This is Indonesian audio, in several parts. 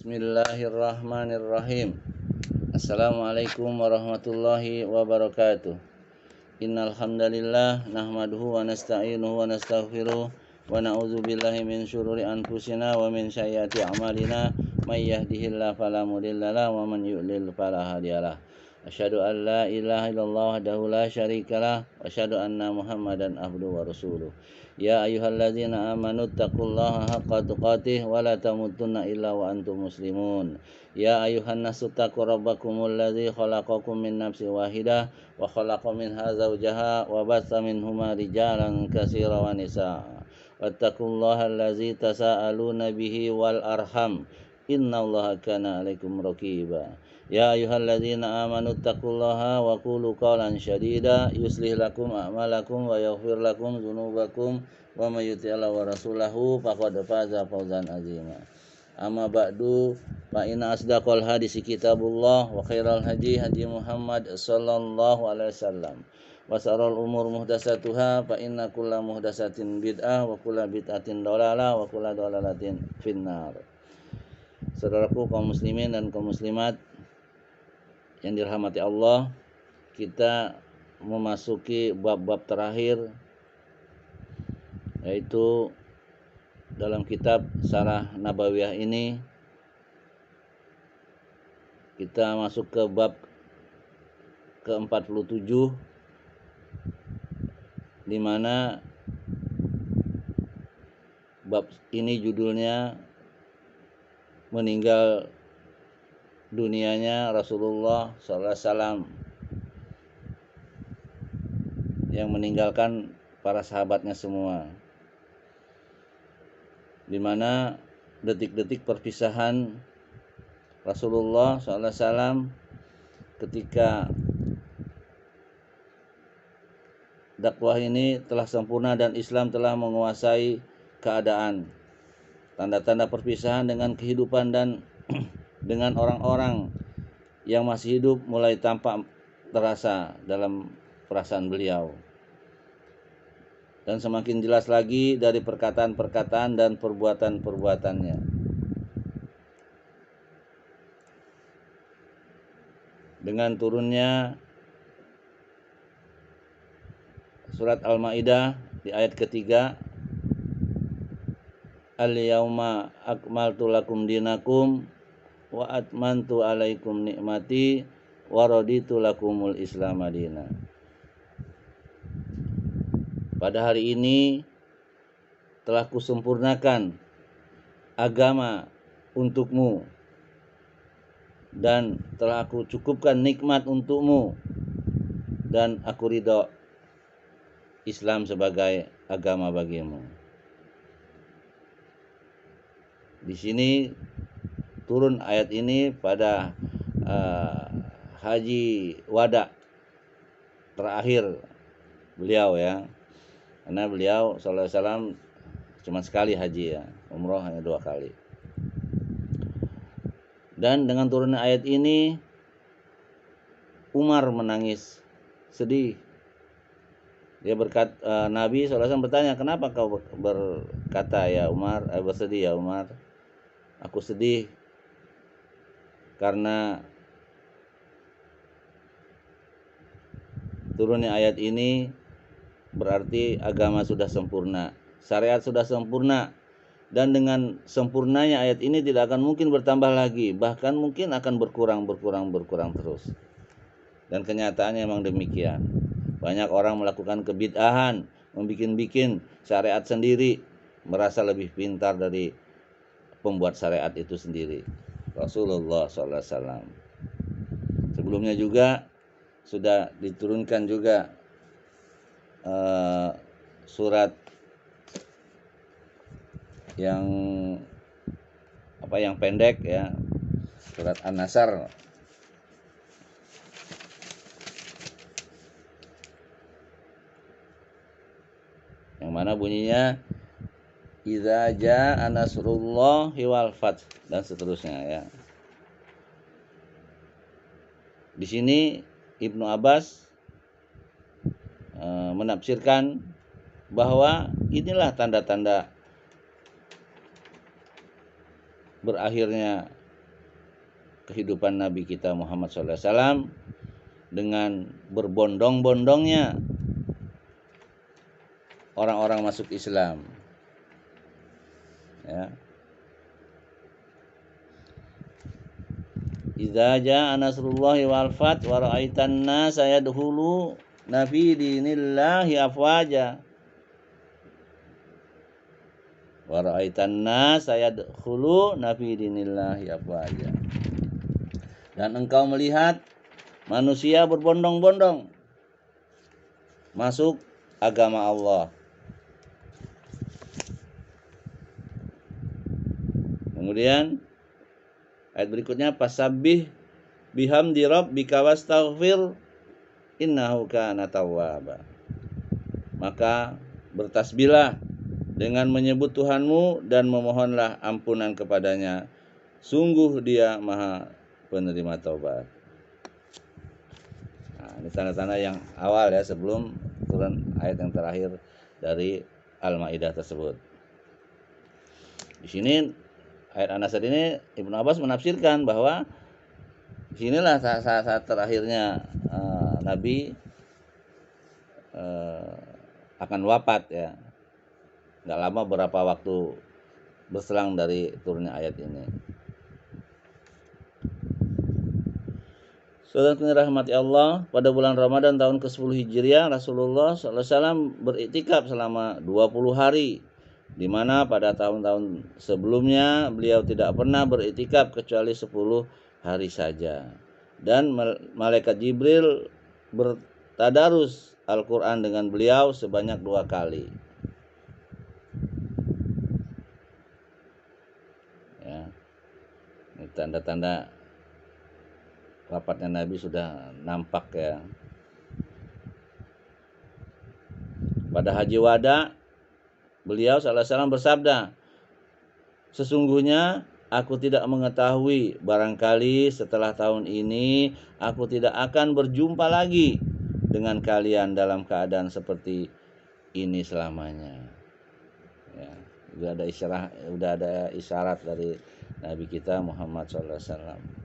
Bismillahirrahmanirrahim. Assalamualaikum warahmatullahi wabarakatuh. Innal hamdalillah nahmaduhu wa nasta'inuhu wa nastaghfiruh wa na'udzu billahi min syururi anfusina wa min sayyiati a'malina may yahdihillahu fala mudhillalah wa man yudlil fala hadiyalah. Asyhadu an la ilaha illallah wahdahu la syarikalah wa asyhadu anna Muhammadan abduhu wa rasuluh. Ya ayyuhalladzina amanu taqullaha haqqa tuqatih wa la tamutunna illa wa antum muslimun. Ya ayyuhan nasu taqu rabbakumul ladzi khalaqakum min nafsin wahidah wa khalaqa minha zawjaha wa batha minhuma rijalan katsiran wa nisaa. Wattaqullaha allazi tasaaluna bihi wal arham. Innallaha kana 'alaikum raqiba. Ya ayyuhalladzina amanu taqullaha wa qulu qawlan syadida yuslih lakum a'malakum wa yaghfir lakum dzunubakum wa may yuti'illah wa rasulahu faqad faza fawzan 'azima. Amma ba'du fa inna asdaqal hadisi kitabullah wa khairal hadi hadi Muhammad sallallahu alaihi wasallam wa syarrul umur muhdatsatuha fa inna kulla muhdatsatin bid'ah wa kulla bid'atin dhalalah wa kulla dhalalatin finnar. Saudaraku kaum muslimin dan kaum muslimat yang dirahmati Allah, kita memasuki bab-bab terakhir, yaitu dalam kitab Syarah Nabawiyah ini kita masuk ke bab ke-47, di mana bab ini judulnya meninggal dunianya Rasulullah SAW yang meninggalkan para sahabatnya semua, di mana detik-detik perpisahan Rasulullah SAW ketika dakwah ini telah sempurna dan Islam telah menguasai keadaan. Tanda-tanda perpisahan dengan kehidupan dan dengan orang-orang yang masih hidup mulai tampak terasa dalam perasaan beliau. Dan semakin jelas lagi dari perkataan-perkataan dan perbuatan-perbuatannya. Dengan turunnya surat Al-Maidah di ayat ketiga, Al-yauma akmaltu lakum dinakum wa atmantu alaikum nikmati wa raditu lakumul Islam madina. Pada hari ini telah kusempurnakan agama untukmu dan telah aku cukupkan nikmat untukmu dan aku ridho Islam sebagai agama bagimu. Di sini turun ayat ini pada haji wada terakhir beliau, ya, karena beliau sallallahu alaihi wasallam cuma sekali haji, ya, umroh hanya 2 kali. Dan dengan turunnya ayat ini Umar menangis sedih. Dia Nabi SAW bertanya, kenapa kau berkata ya Umar, bersedih ya Umar? Aku sedih karena turunnya ayat ini berarti agama sudah sempurna, syariat sudah sempurna, dan dengan sempurnanya ayat ini tidak akan mungkin bertambah lagi, bahkan mungkin akan berkurang terus. Dan kenyataannya memang demikian. Banyak orang melakukan kebid'ahan, membikin syariat sendiri, merasa lebih pintar dari pembuat syariat itu sendiri, Rasulullah SAW. Sebelumnya juga sudah diturunkan juga surat yang pendek, ya, surat An-Nasr, yang mana bunyinya idza jaa nasrullahi wal fath dan seterusnya, ya. Di sini Ibnu Abbas menafsirkan bahwa inilah tanda-tanda berakhirnya kehidupan Nabi kita Muhammad SAW dengan berbondong-bondongnya orang-orang masuk Islam. Ya. Idza jaa nasrullahi wal fath wa ra'aitan nasa yadkhuluna fi dinillahi afwaja. Wa ra'aitan nasa yadkhuluna fi dinillahi afwaja. Dan engkau melihat manusia berbondong-bondong masuk agama Allah. Kemudian ayat berikutnya, fasabbih bihamdi rabbika wastaghfir innahu kana tawwaba. Maka bertasbihlah dengan menyebut Tuhanmu dan memohonlah ampunan kepadanya, sungguh Dia Maha penerima taubat. Nah, ini tanda-tanda yang awal ya, sebelum turun ayat yang terakhir dari Al-Maidah tersebut. Di sini ayat An-Nasr ini Ibnu Abbas menafsirkan bahwa disinilah saat terakhirnya Nabi akan wafat ya. Nggak lama berapa waktu berselang dari turunnya ayat ini. Saudaraku rahmati Allah, pada bulan Ramadan tahun ke-10 Hijriah, Rasulullah SAW beriktikaf selama 20 hari, di mana pada tahun-tahun sebelumnya beliau tidak pernah beriktikaf kecuali 10 hari saja. Dan malaikat Jibril bertadarus Al-Quran dengan beliau sebanyak 2 kali. Ya, ini tanda-tanda wafatnya Nabi sudah nampak ya. Pada Haji Wada, beliau SAW bersabda, sesungguhnya aku tidak mengetahui, barangkali setelah tahun ini aku tidak akan berjumpa lagi dengan kalian dalam keadaan seperti ini selamanya. Ya, udah ada isyarat dari Nabi kita Muhammad SAW.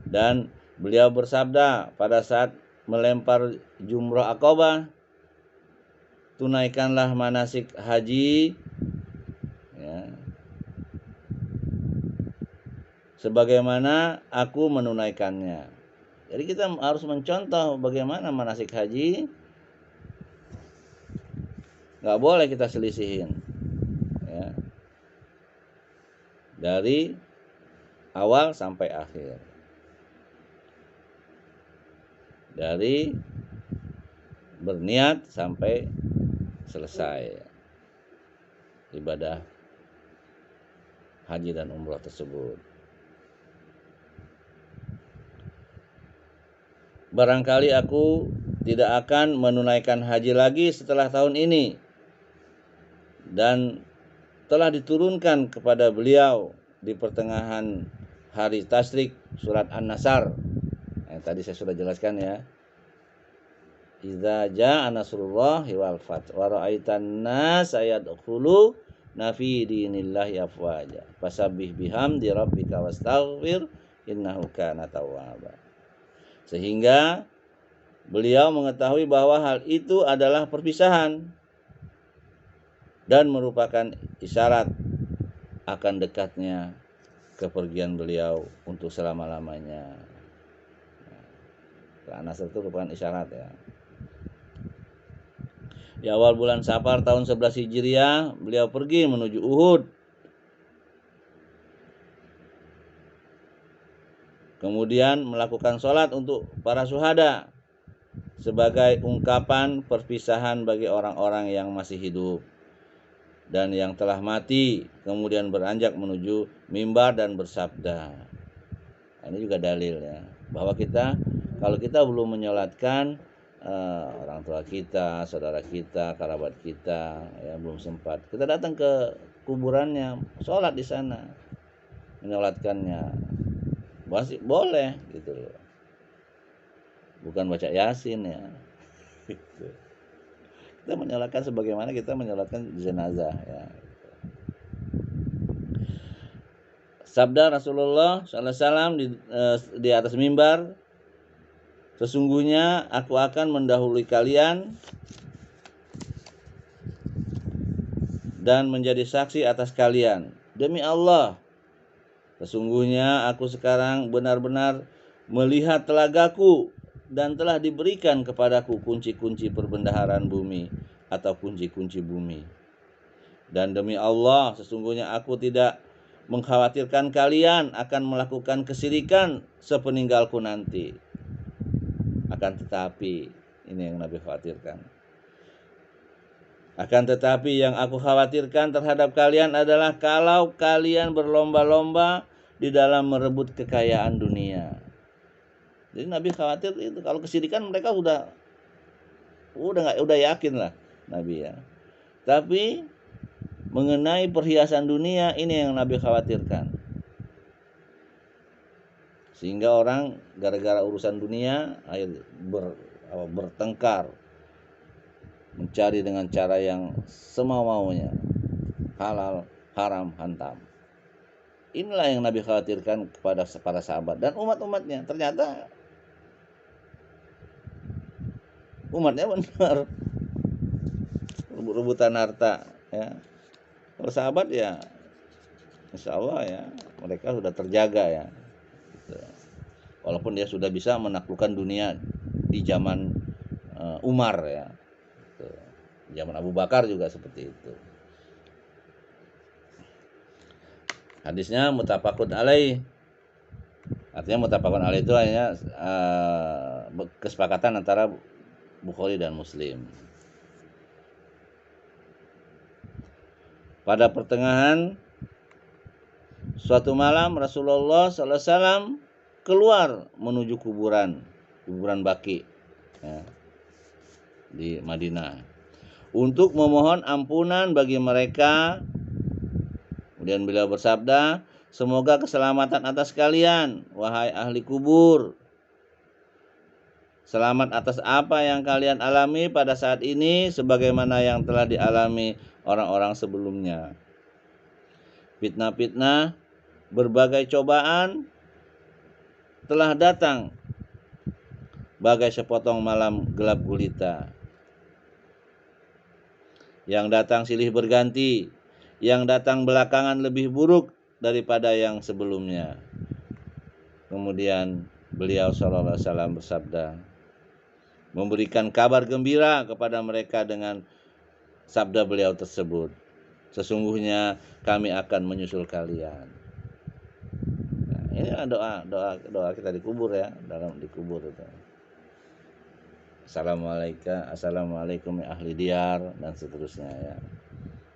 Dan beliau bersabda pada saat melempar jumrah Aqabah, tunaikanlah manasik haji ya, sebagaimana aku menunaikannya. Jadi kita harus mencontoh bagaimana manasik haji. Nggak boleh kita selisihin ya, dari awal sampai akhir, dari berniat sampai selesai ibadah haji dan umrah tersebut. Barangkali aku tidak akan menunaikan haji lagi setelah tahun ini, dan telah diturunkan kepada beliau di pertengahan hari Tasyrik surat An-Nasr. Tadi saya sudah jelaskan ya. Idza jaa nasrullahi wal fath wa ra'aitan nasa yadkhuluna fi dinillahi afwaja fasabbih bihamdi rabbika wastaghfir innahu kana tawwaba. Sehingga beliau mengetahui bahwa hal itu adalah perpisahan dan merupakan isyarat akan dekatnya kepergian beliau untuk selama-lamanya. An-Nasr itu merupakan isyarat ya. Di awal bulan Safar tahun 11 Hijriah, beliau pergi menuju Uhud. Kemudian melakukan sholat untuk para syuhada sebagai ungkapan perpisahan bagi orang-orang yang masih hidup dan yang telah mati. Kemudian beranjak menuju mimbar dan bersabda. Ini juga dalil ya, bahwa kalau kita belum menyolatkan orang tua kita, saudara kita, kerabat kita, ya belum sempat, kita datang ke kuburannya, sholat di sana, menyolatkannya, masih boleh gitu loh. Bukan baca Yasin ya. Kita menyolatkan sebagaimana kita menyolatkan jenazah ya. Sabda Rasulullah SAW di atas mimbar, sesungguhnya aku akan mendahului kalian dan menjadi saksi atas kalian. Demi Allah, sesungguhnya aku sekarang benar-benar melihat telagaku dan telah diberikan kepadaku kunci-kunci perbendaharaan bumi atau kunci-kunci bumi. Dan demi Allah, sesungguhnya aku tidak mengkhawatirkan kalian akan melakukan kesyirikan sepeninggalku nanti. Akan tetapi, ini yang Nabi khawatirkan. Akan tetapi yang aku khawatirkan terhadap kalian adalah kalau kalian berlomba-lomba di dalam merebut kekayaan dunia. Jadi Nabi khawatir itu kalau kesyirikan mereka udah yakin lah Nabi ya. Tapi mengenai perhiasan dunia ini yang Nabi khawatirkan. Sehingga orang gara-gara urusan dunia bertengkar, mencari dengan cara yang semau-maunya, halal, haram, hantam. Inilah yang Nabi khawatirkan kepada para sahabat dan umat-umatnya. Ternyata umatnya benar rebut-rebutan harta ya. Kalau sahabat ya insya Allah ya mereka sudah terjaga ya, walaupun dia sudah bisa menaklukkan dunia di zaman Umar ya, zaman Abu Bakar juga seperti itu. Hadisnya muttafaqun alaih, artinya muttafaqun alaih itu hanya kesepakatan antara Bukhari dan Muslim. Pada pertengahan suatu malam Rasulullah SAW keluar menuju kuburan Baqi ya, di Madinah untuk memohon ampunan bagi mereka. Kemudian beliau bersabda, semoga keselamatan atas kalian, wahai ahli kubur. Selamat atas apa yang kalian alami pada saat ini, sebagaimana yang telah dialami orang-orang sebelumnya. Fitnah-fitnah, berbagai cobaan telah datang bagai sepotong malam gelap gulita. Yang datang silih berganti, yang datang belakangan lebih buruk daripada yang sebelumnya. Kemudian beliau SAW bersabda, memberikan kabar gembira kepada mereka dengan sabda beliau tersebut, sesungguhnya kami akan menyusul kalian. Nah, ini doa kita di kubur ya, dalam di kubur itu. Assalamualaikum ya ahli diyar dan seterusnya ya.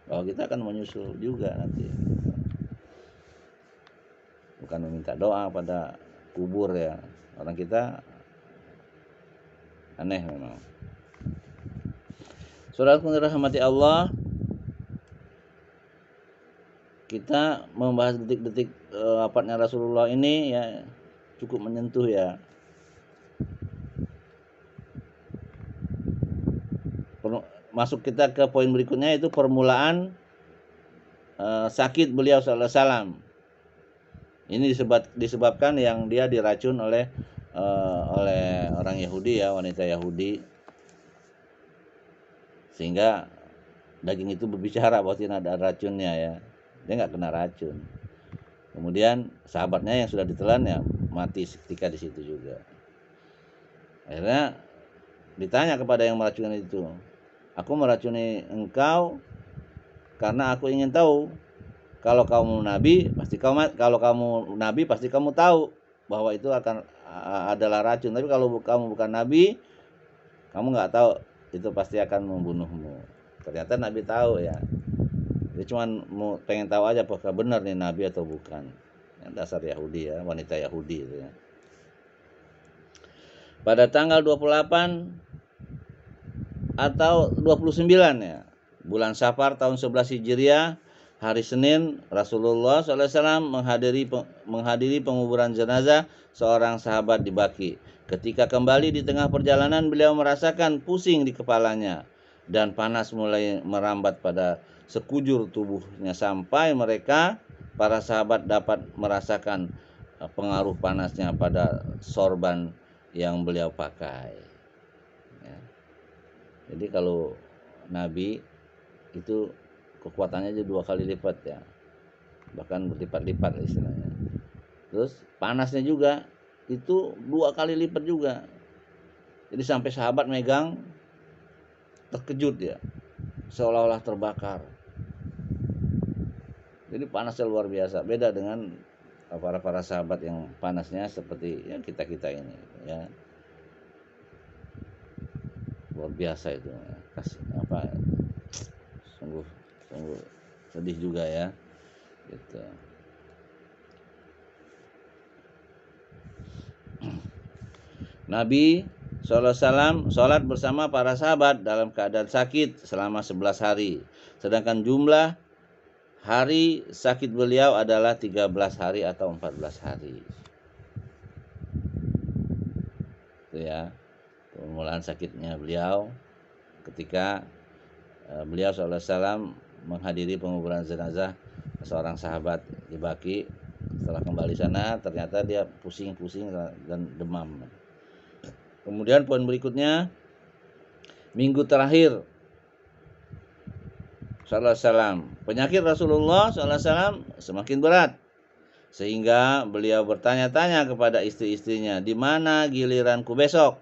Bahwa kita akan menyusul juga nanti. Bukan meminta doa pada kubur ya. Orang kita aneh memang. Saudaraku dirahmati Allah, kita membahas detik-detik wafatnya Rasulullah ini ya cukup menyentuh ya. Masuk kita ke poin berikutnya, yaitu permulaan sakit beliau sallallahu alaihi wasallam. Ini disebabkan yang dia diracun oleh orang Yahudi ya, wanita Yahudi, sehingga daging itu berbicara bahwa tidak ada racunnya ya, dia nggak kena racun. Kemudian sahabatnya yang sudah ditelan ya mati ketika di situ juga. Akhirnya ditanya kepada yang meracuni itu, aku meracuni engkau karena aku ingin tahu kalau kamu nabi pasti kamu tahu bahwa itu akan adalah racun. Tapi kalau kamu bukan nabi, kamu nggak tahu, itu pasti akan membunuhmu. Ternyata Nabi tahu ya. Dia cuma mau pengen tahu aja apakah benar nih Nabi atau bukan. Yang dasar Yahudi ya, wanita Yahudi itu ya. Pada tanggal 28 atau 29 ya, bulan Safar tahun 11 Hijriah, hari Senin, Rasulullah SAW menghadiri penguburan jenazah seorang sahabat di Baqi. Ketika kembali di tengah perjalanan, beliau merasakan pusing di kepalanya dan panas mulai merambat pada sekujur tubuhnya sampai mereka para sahabat dapat merasakan pengaruh panasnya pada sorban yang beliau pakai. Ya. Jadi kalau Nabi itu kekuatannya aja 2 kali lipat ya, bahkan berlipat-lipat istilahnya. Terus panasnya juga itu 2 kali lipat juga. Jadi sampai sahabat megang terkejut ya, seolah-olah terbakar. Jadi panasnya luar biasa, beda dengan para sahabat yang panasnya seperti ya kita ini ya, luar biasa itu ya. Sungguh sedih juga ya gitu. Nabi SAW sholat bersama para sahabat dalam keadaan sakit selama 11 hari. Sedangkan jumlah hari sakit beliau adalah 13 hari atau 14 hari. Itu ya, permulaan sakitnya beliau ketika beliau SAW menghadiri penguburan jenazah seorang sahabat di Baqi. Setelah kembali sana ternyata dia pusing-pusing dan demam. Kemudian poin berikutnya, minggu terakhir SAW, penyakit Rasulullah SAW semakin berat sehingga beliau bertanya-tanya kepada istri-istrinya, di mana giliranku besok?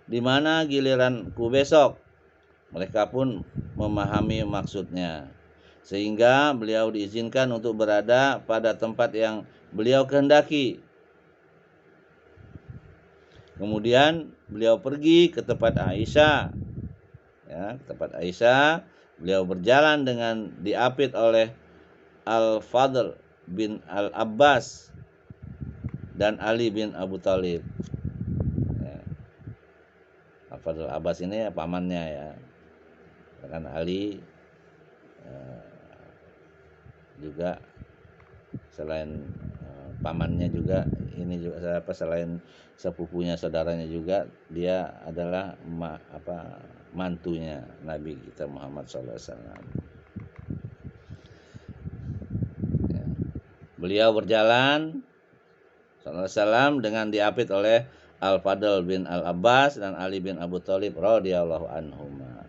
Di mana giliranku besok? Mereka pun memahami maksudnya, sehingga beliau diizinkan untuk berada pada tempat yang beliau kehendaki. Kemudian beliau pergi ke tempat Aisyah. Ya, ke tempat Aisyah, beliau berjalan dengan diapit oleh Al-Fadl bin Al-Abbas dan Ali bin Abu Thalib. Ya. Al-Fadl Abbas ini pamannya ya. Kan Ali juga selain pamannya juga ini juga selain sepupunya, saudaranya juga, dia adalah mantunya Nabi kita Muhammad SAW. Ya. Beliau berjalan SAW dengan diapit oleh Al-Fadl bin Al-Abbas dan Ali bin Abu Thalib radhiyallahu anhuma.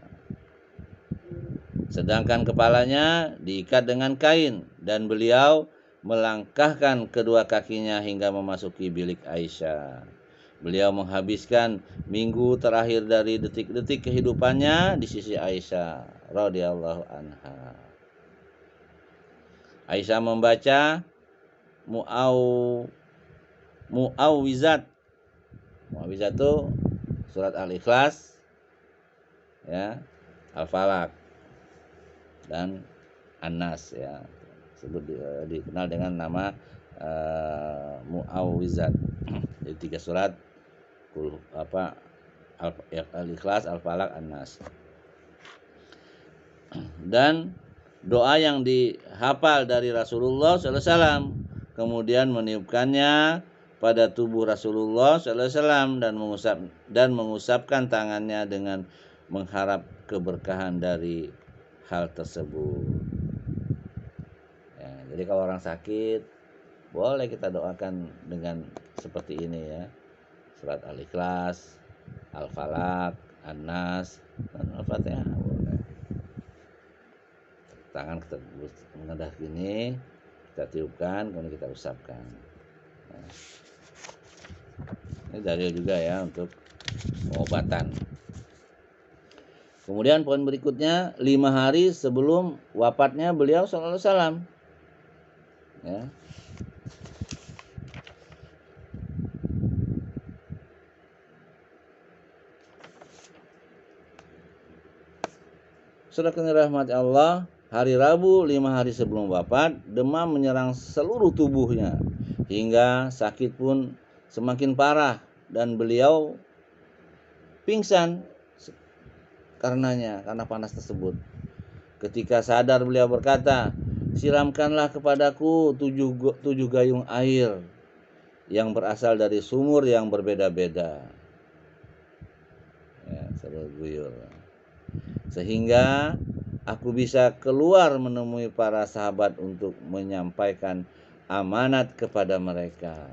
Sedangkan kepalanya diikat dengan kain dan beliau melangkahkan kedua kakinya hingga memasuki bilik Aisyah. Beliau menghabiskan minggu terakhir dari detik-detik kehidupannya di sisi Aisyah radhiyallahu anha. Aisyah membaca Mu'awwizat. Mu'awwizat itu surat Al-Ikhlas, ya, Al-Falaq dan An-Nas ya. Dikenal dengan nama Mu'awwizat. Jadi 3 surat Al-Ikhlas, Al-Falaq, An-Nas. Dan doa yang dihafal dari Rasulullah SAW, kemudian meniupkannya pada tubuh Rasulullah SAW dan mengusapkan tangannya dengan mengharap keberkahan dari hal tersebut. Ya, jadi kalau orang sakit boleh kita doakan dengan seperti ini ya. Surat Al-Ikhlas, Al-Falaq, An-Nas, dan Al-Fatihah boleh. Tangan kita menengadah gini, kita tiupkan, kemudian kita usapkan. Nah, ini dalil juga ya untuk pengobatan. Kemudian poin berikutnya, 5 hari sebelum wafatnya beliau sallallahu alaihi wasallam. Ya. Saudara rahmat Allah, hari Rabu 5 hari sebelum wafat, demam menyerang seluruh tubuhnya hingga sakit pun semakin parah dan beliau pingsan karena panas tersebut. Ketika sadar beliau berkata, siramkanlah kepadaku 7 gayung air yang berasal dari sumur yang berbeda-beda. Ya, guyur. Sehingga aku bisa keluar menemui para sahabat untuk menyampaikan amanat kepada mereka.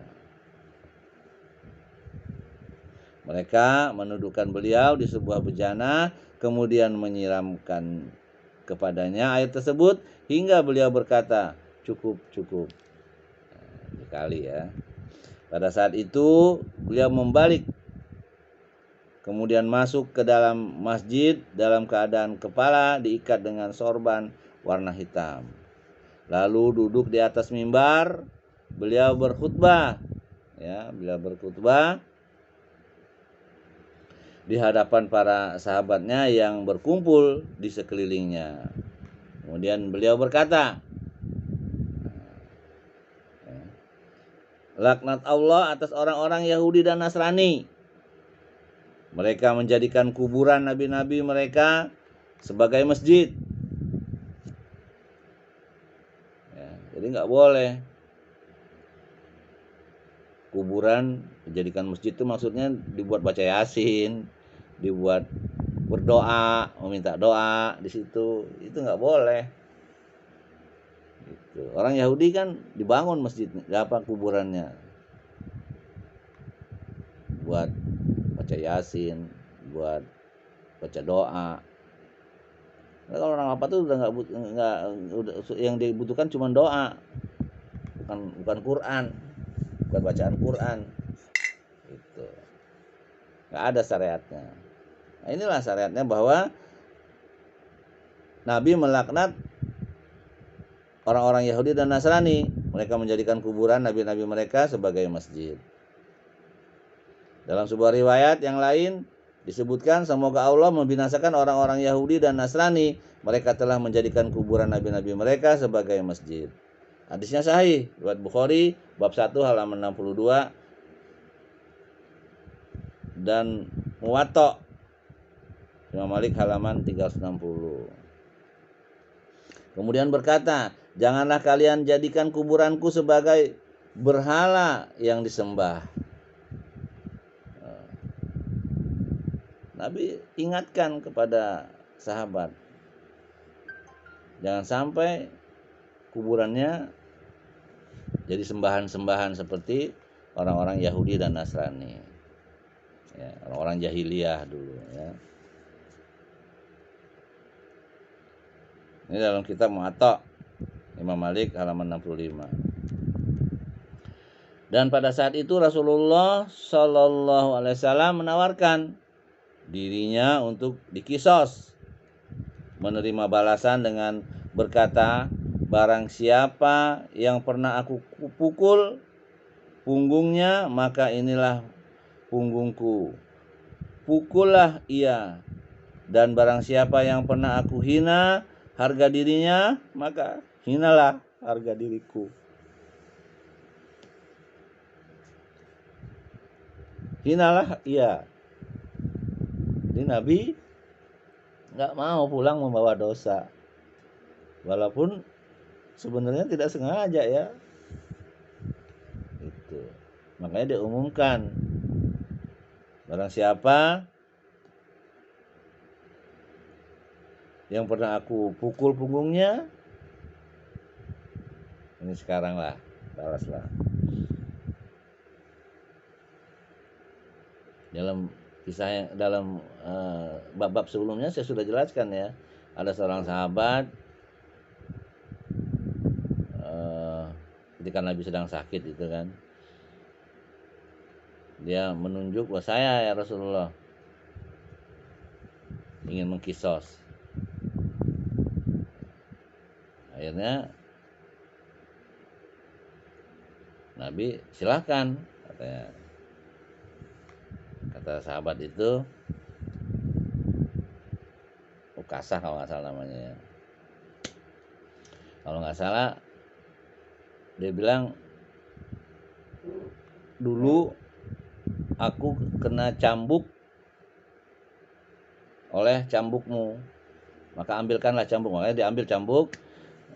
Mereka menuduhkan beliau di sebuah bejana, kemudian menyiramkan kepadanya air tersebut hingga beliau berkata, cukup, cukup. Sekali ya. Pada saat itu beliau membalik, kemudian masuk ke dalam masjid dalam keadaan kepala diikat dengan sorban warna hitam. Lalu duduk di atas mimbar, beliau berkhutbah. Ya, beliau berkhutbah di hadapan para sahabatnya yang berkumpul di sekelilingnya. Kemudian beliau berkata, laknat Allah atas orang-orang Yahudi dan Nasrani. Mereka menjadikan kuburan nabi-nabi mereka sebagai masjid. Ya, jadi nggak boleh kuburan dijadikan masjid, itu maksudnya dibuat baca Yasin, dibuat berdoa, meminta doa di situ, itu nggak boleh. Gitu. Orang Yahudi kan dibangun masjid, apa kuburannya, buat baca Yasin, buat baca doa. Nah, kalau orang apa tuh udah nggak yang dibutuhkan cuma doa, bukan Quran, bukan bacaan Quran. Gitu. Nggak ada syariatnya. Nah, inilah syariatnya bahwa Nabi melaknat orang-orang Yahudi dan Nasrani. Mereka menjadikan kuburan nabi-nabi mereka sebagai masjid. Dalam sebuah riwayat yang lain disebutkan, semoga Allah membinasakan orang-orang Yahudi dan Nasrani. Mereka telah menjadikan kuburan nabi-nabi mereka sebagai masjid. Hadisnya sahih, riwayat Bukhari bab 1 halaman 62 dan Muwatta Imam Malik halaman 360. Kemudian berkata, janganlah kalian jadikan kuburanku sebagai berhala yang disembah. Nabi ingatkan kepada sahabat, jangan sampai kuburannya jadi sembahan-sembahan seperti orang-orang Yahudi dan Nasrani, ya, orang-orang jahiliyah dulu. Ya. Ini dalam kitab Muwatta Imam Malik halaman 65. Dan pada saat itu Rasulullah Shallallahu Alaihi Wasallam menawarkan dirinya untuk dikisos, menerima balasan dengan berkata, barang siapa yang pernah aku pukul punggungnya, maka inilah punggungku, pukullah ia. Dan barang siapa yang pernah aku hina harga dirinya, maka hinalah harga diriku. Hinalah ia. Jadi Nabi nggak mau pulang membawa dosa, walaupun sebenarnya tidak sengaja ya. Itu makanya diumumkan, barang siapa yang pernah aku pukul punggungnya, ini sekarang lah, balaslah. Dalam kisah yang dalam bab-bab sebelumnya saya sudah jelaskan ya, ada seorang sahabat ketika Nabi sedang sakit itu kan, dia menunjuk, bahwa saya ya Rasulullah ingin mengkisos. Akhirnya Nabi silahkan, katanya. Kata sahabat itu, Ukasah kalau nggak salah namanya ya. Kalau nggak salah dia bilang, dulu aku kena cambuk oleh cambukmu, maka ambilkanlah cambuk. Makanya diambil cambuk,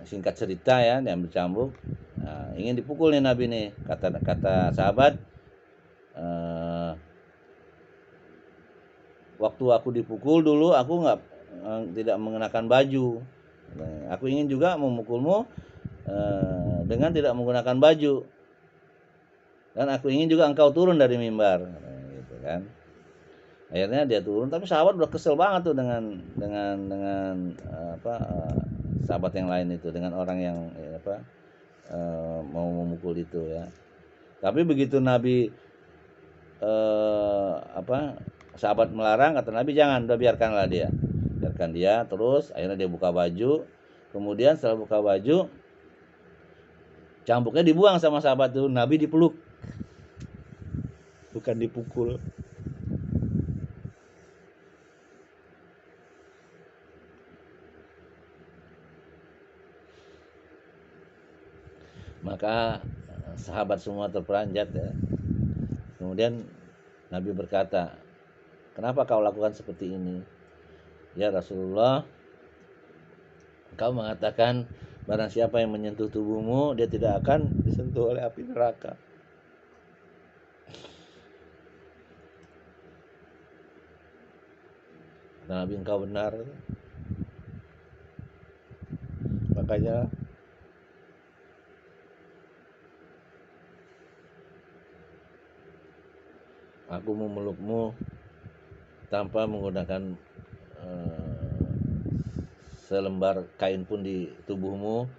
singkat cerita ya, diambil cambuk. Nah, ingin dipukul nih Nabi nih, kata sahabat, waktu aku dipukul dulu aku tidak mengenakan baju. Aku ingin juga memukulmu dengan tidak menggunakan baju. Dan aku ingin juga engkau turun dari mimbar, gitu kan. Akhirnya dia turun, tapi sahabat udah kesel banget tuh dengan sahabat yang lain itu, dengan orang yang mau memukul itu ya. Tapi begitu Nabi sahabat melarang, kata Nabi jangan, udah biarkan dia. Terus akhirnya dia buka baju. Kemudian setelah buka baju, cambuknya dibuang sama sahabat tuh. Nabi dipeluk, bukan dipukul. Maka sahabat semua terperanjat ya. Kemudian Nabi berkata, kenapa kau lakukan seperti ini? Ya Rasulullah, kau mengatakan barang siapa yang menyentuh tubuhmu, dia tidak akan disentuh oleh api neraka. Nabi, engkau benar. Makanya aku memelukmu tanpa menggunakan selembar kain pun di tubuhmu,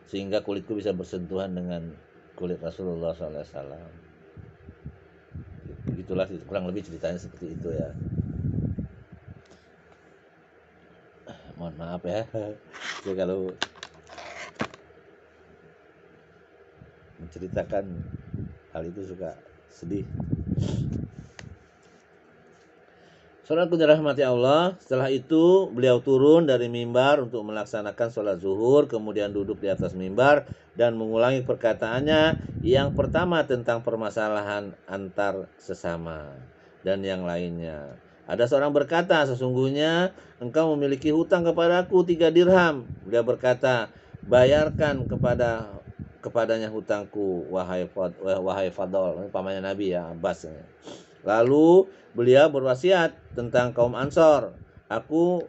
sehingga kulitku bisa bersentuhan dengan kulit Rasulullah SAW. Begitulah kurang lebih ceritanya seperti itu ya. Mohon maaf ya, saya kalau menceritakan hal itu suka sedih. Saudaraku dirahmati Allah, setelah itu beliau turun dari mimbar untuk melaksanakan sholat zuhur, kemudian duduk di atas mimbar dan mengulangi perkataannya yang pertama tentang permasalahan antar sesama dan yang lainnya. Ada seorang berkata, sesungguhnya engkau memiliki hutang kepadaku 3 dirham. Beliau berkata, bayarkan kepadanya hutangku, wahai Fadl. Ini pamannya Nabi ya, Abbas. Lalu beliau berwasiat tentang kaum Ansor. Aku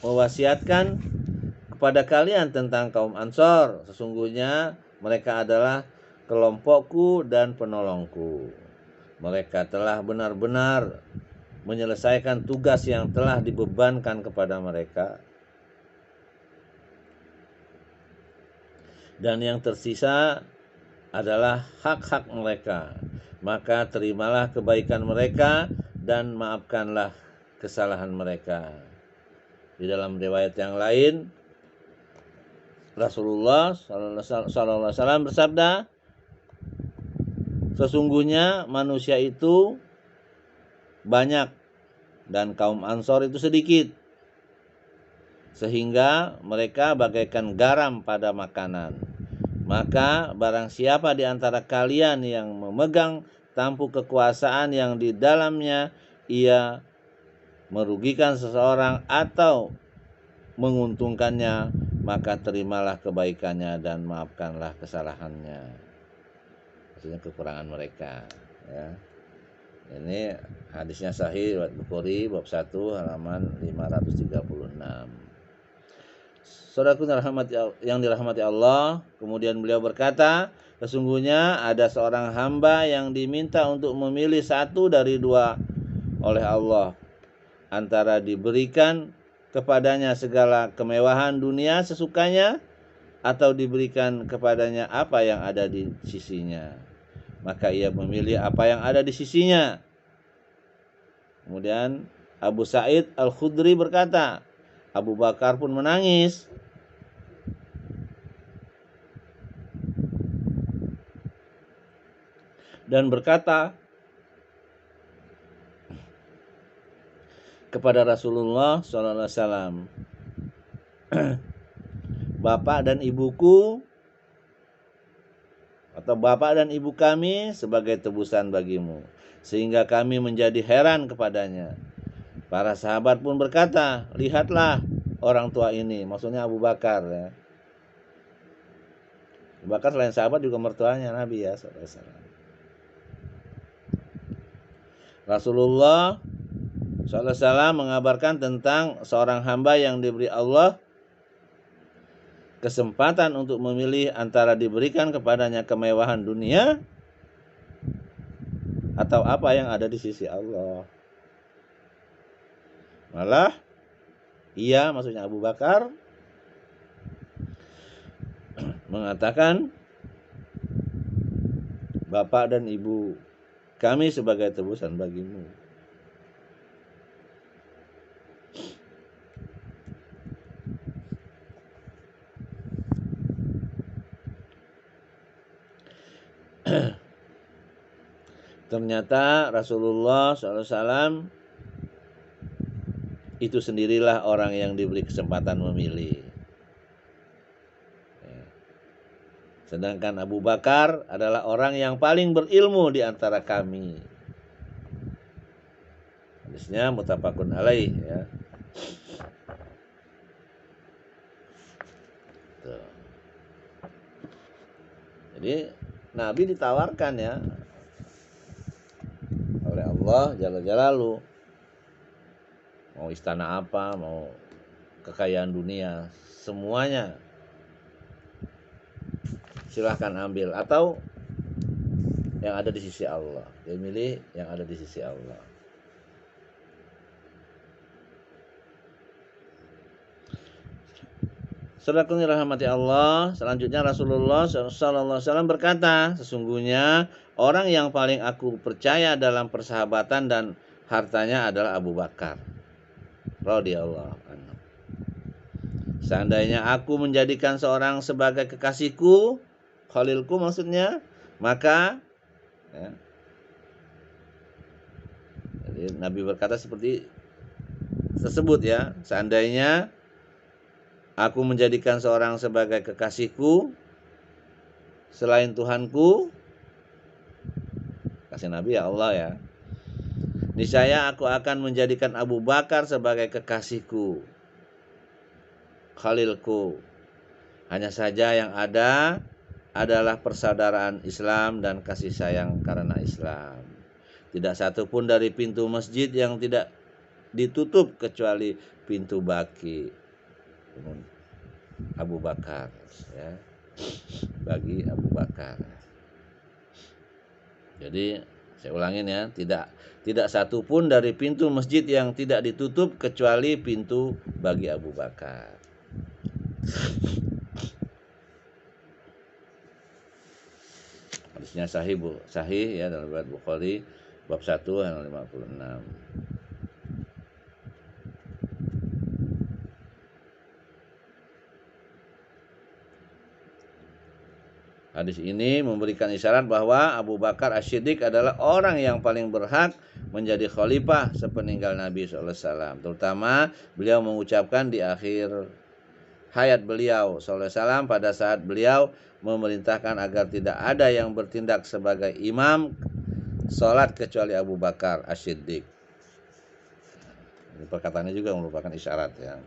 mewasiatkan kepada kalian tentang kaum Ansor. Sesungguhnya mereka adalah kelompokku dan penolongku. Mereka telah benar-benar menyelesaikan tugas yang telah dibebankan kepada mereka. Dan yang tersisa adalah hak-hak mereka. Maka terimalah kebaikan mereka dan maafkanlah kesalahan mereka. Di dalam riwayat yang lain, Rasulullah SAW bersabda, sesungguhnya manusia itu banyak dan kaum Ansor itu sedikit, sehingga mereka bagaikan garam pada makanan. Maka barang siapa di antara kalian yang memegang tampuk kekuasaan yang di dalamnya ia merugikan seseorang atau menguntungkannya, maka terimalah kebaikannya dan maafkanlah kesalahannya. Maksudnya kekurangan mereka ya. Ini hadisnya sahih riwayat Bukhari bab 1 halaman 536. Saudaraku yang dirahmati Allah, kemudian beliau berkata, sesungguhnya ada seorang hamba yang diminta untuk memilih satu dari dua oleh Allah, antara diberikan kepadanya segala kemewahan dunia sesukanya atau diberikan kepadanya apa yang ada di sisinya. Maka ia memilih apa yang ada di sisinya. Kemudian Abu Sa'id Al-Khudri berkata, Abu Bakar pun menangis. Dan berkata kepada Rasulullah SAW, Bapak dan ibuku atau bapak dan ibu kami sebagai tebusan bagimu, sehingga kami menjadi heran kepadanya. Para sahabat pun berkata, lihatlah orang tua ini, maksudnya Abu Bakar ya. Abu Bakar selain sahabat juga mertuanya Nabi ya SAW. Rasulullah Sallallahu alaihi wasallam mengabarkan tentang seorang hamba yang diberi Allah kesempatan untuk memilih antara diberikan kepadanya kemewahan dunia atau apa yang ada di sisi Allah. Malah maksudnya Abu Bakar mengatakan, bapak dan ibu kami sebagai tebusan bagimu. Ternyata Rasulullah SAW itu sendirilah orang yang diberi kesempatan memilih. Sedangkan Abu Bakar adalah orang yang paling berilmu di antara kami. Hadisnya muttafaqun alaih ya. Tuh. Jadi Nabi ditawarkan ya oleh Allah Jalla Jalaluhu, mau istana apa, mau kekayaan dunia, semuanya silahkan ambil, atau yang ada di sisi Allah. Dia milih yang ada di sisi Allah. Saudaraku rahmati Allah, selanjutnya Rasulullah SAW berkata, sesungguhnya orang yang paling aku percaya dalam persahabatan dan hartanya adalah Abu Bakar radhiyallahu anhu. Seandainya aku menjadikan seorang sebagai kekasihku, khalilku maksudnya, maka ya, jadi Nabi berkata seperti tersebut ya, seandainya aku menjadikan seorang sebagai kekasihku selain Tuhanku, kasih Nabi ya Allah ya, niscaya aku akan menjadikan Abu Bakar sebagai kekasihku, khalilku. Hanya saja yang ada adalah persaudaraan Islam dan kasih sayang karena Islam. Tidak satu pun dari pintu masjid yang tidak ditutup kecuali pintu baki Abu Bakar ya, bagi Abu Bakar. Jadi saya ulangin ya, tidak satu pun dari pintu masjid yang tidak ditutup kecuali pintu bagi Abu Bakar. Hadisnya sahih ya dalam riwayat Bukhari bab 1 ayat 56. Hadis ini memberikan isyarat bahwa Abu Bakar As-Siddiq adalah orang yang paling berhak menjadi khalifah sepeninggal Nabi SAW. Terutama beliau mengucapkan di akhir hayat beliau SAW pada saat beliau memerintahkan agar tidak ada yang bertindak sebagai imam sholat kecuali Abu Bakar As-Siddiq. Ini perkataannya juga merupakan isyarat ya,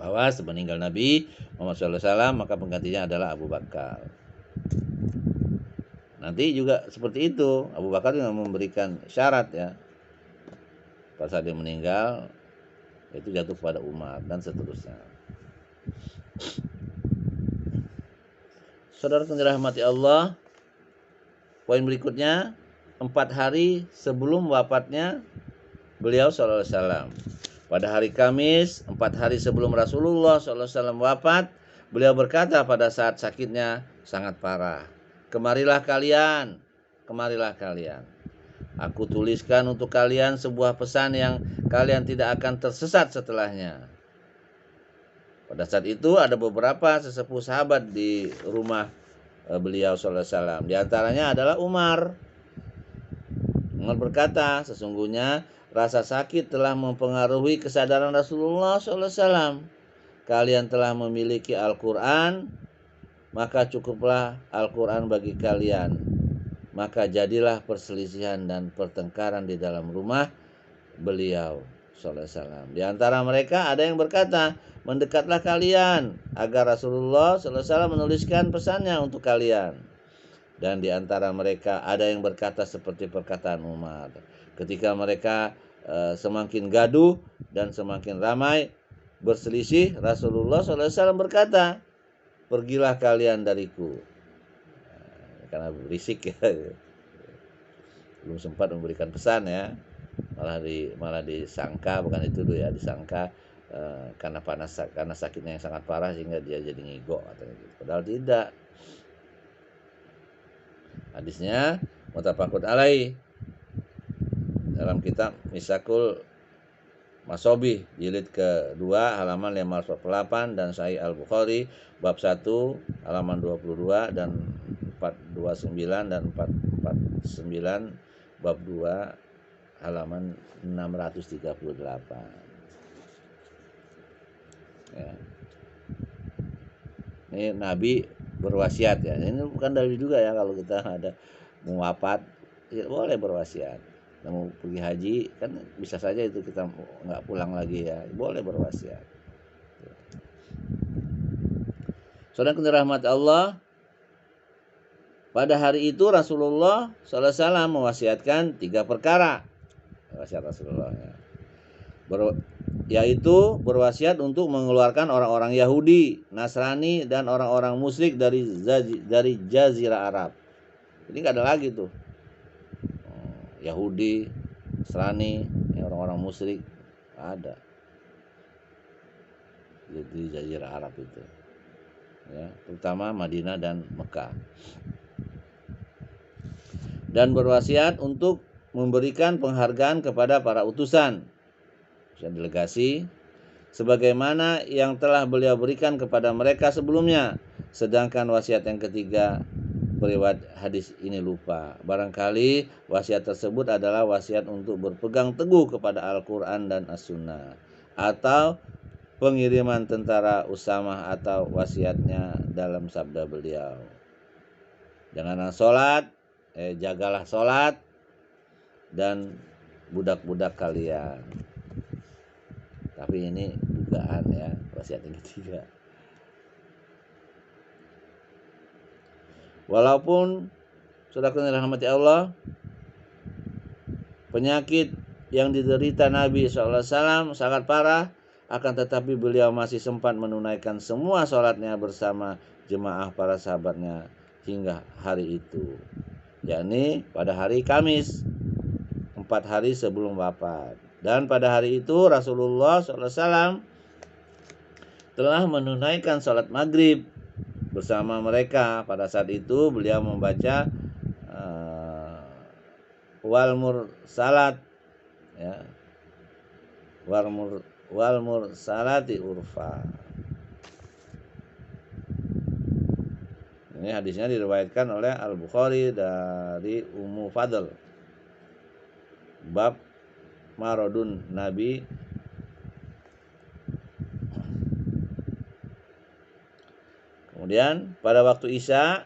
bahwa sepeninggal Nabi Muhammad SAW maka penggantinya adalah Abu Bakar. Nanti juga seperti itu, Abu Bakar juga memberikan syarat ya, pada saat dia meninggal itu jatuh kepada Umar dan seterusnya. Saudara yang dirahmati Allah, poin berikutnya, 4 hari sebelum wafatnya beliau SAW, pada hari Kamis 4 hari sebelum Rasulullah SAW wafat, beliau berkata pada saat sakitnya sangat parah, Kemarilah kalian. Aku tuliskan untuk kalian sebuah pesan yang kalian tidak akan tersesat setelahnya. Pada saat itu ada beberapa sesepuh sahabat di rumah beliau SAW. Di antaranya adalah Umar. Umar berkata, sesungguhnya rasa sakit telah mempengaruhi kesadaran Rasulullah SAW. Kalian telah memiliki Al-Quran, maka cukuplah Al-Quran bagi kalian. Maka jadilah perselisihan dan pertengkaran di dalam rumah beliau SAW. Di antara mereka ada yang berkata, mendekatlah kalian agar Rasulullah SAW menuliskan pesannya untuk kalian. Dan di antara mereka ada yang berkata seperti perkataan Umar. Ketika mereka semakin gaduh dan semakin ramai berselisih, Rasulullah SAW berkata, pergilah kalian dariku. Karena berisik ya, belum sempat memberikan pesan ya, malah disangka, bukan itu dulu ya, disangka karena sakitnya yang sangat parah sehingga dia jadi ngigo katanya gitu. Padahal tidak. Hadisnya muttafaqun alaih dalam kitab Misakul Masobih jilid kedua halaman 548 dan Sahih Al-Bukhari bab 1 halaman 22 dan 429 dan 449, bab 2 halaman 638. Ya. Ini Nabi berwasiat ya. Ini bukan dalil juga ya kalau kita ada mau wafat ya boleh berwasiat. Kita mau pergi haji kan bisa saja itu kita nggak pulang lagi ya, boleh berwasiat. Saudara rahmat Allah, pada hari itu Rasulullah SAW mewasiatkan 3 perkara. Wasiat Rasulullah ya. Yaitu berwasiat untuk mengeluarkan orang-orang Yahudi, Nasrani dan orang-orang musyrik dari Jazirah Arab. Jadi nggak ada lagi tuh Yahudi, Nasrani, orang-orang musyrik ada di Jazirah Arab itu, ya, terutama Madinah dan Mekah. Dan berwasiat untuk memberikan penghargaan kepada para utusan delegasi sebagaimana yang telah beliau berikan kepada mereka sebelumnya. Sedangkan wasiat yang ketiga, periwayat hadis ini lupa. Barangkali wasiat tersebut adalah wasiat untuk berpegang teguh kepada Al-Quran dan As-Sunnah, atau pengiriman tentara Usamah, atau wasiatnya dalam sabda beliau, janganlah sholat, jagalah sholat dan budak-budak kalian. Tapi ini dugaan ya, wasiat yang ketiga. Walaupun saudara rahmati Allah, penyakit yang diderita Nabi SAW sangat parah, akan tetapi beliau masih sempat menunaikan semua sholatnya bersama jemaah para sahabatnya hingga hari itu, yakni pada hari Kamis, 4 hari sebelum wafat. Dan pada hari itu Rasulullah SAW telah menunaikan sholat maghrib bersama mereka. Pada saat itu beliau membaca wal mursalat, ya, wal mursalati urfa. Ini hadisnya diriwayatkan oleh Al-Bukhari dari Ummu Fadl, bab marodun Nabi. Kemudian pada waktu Isya,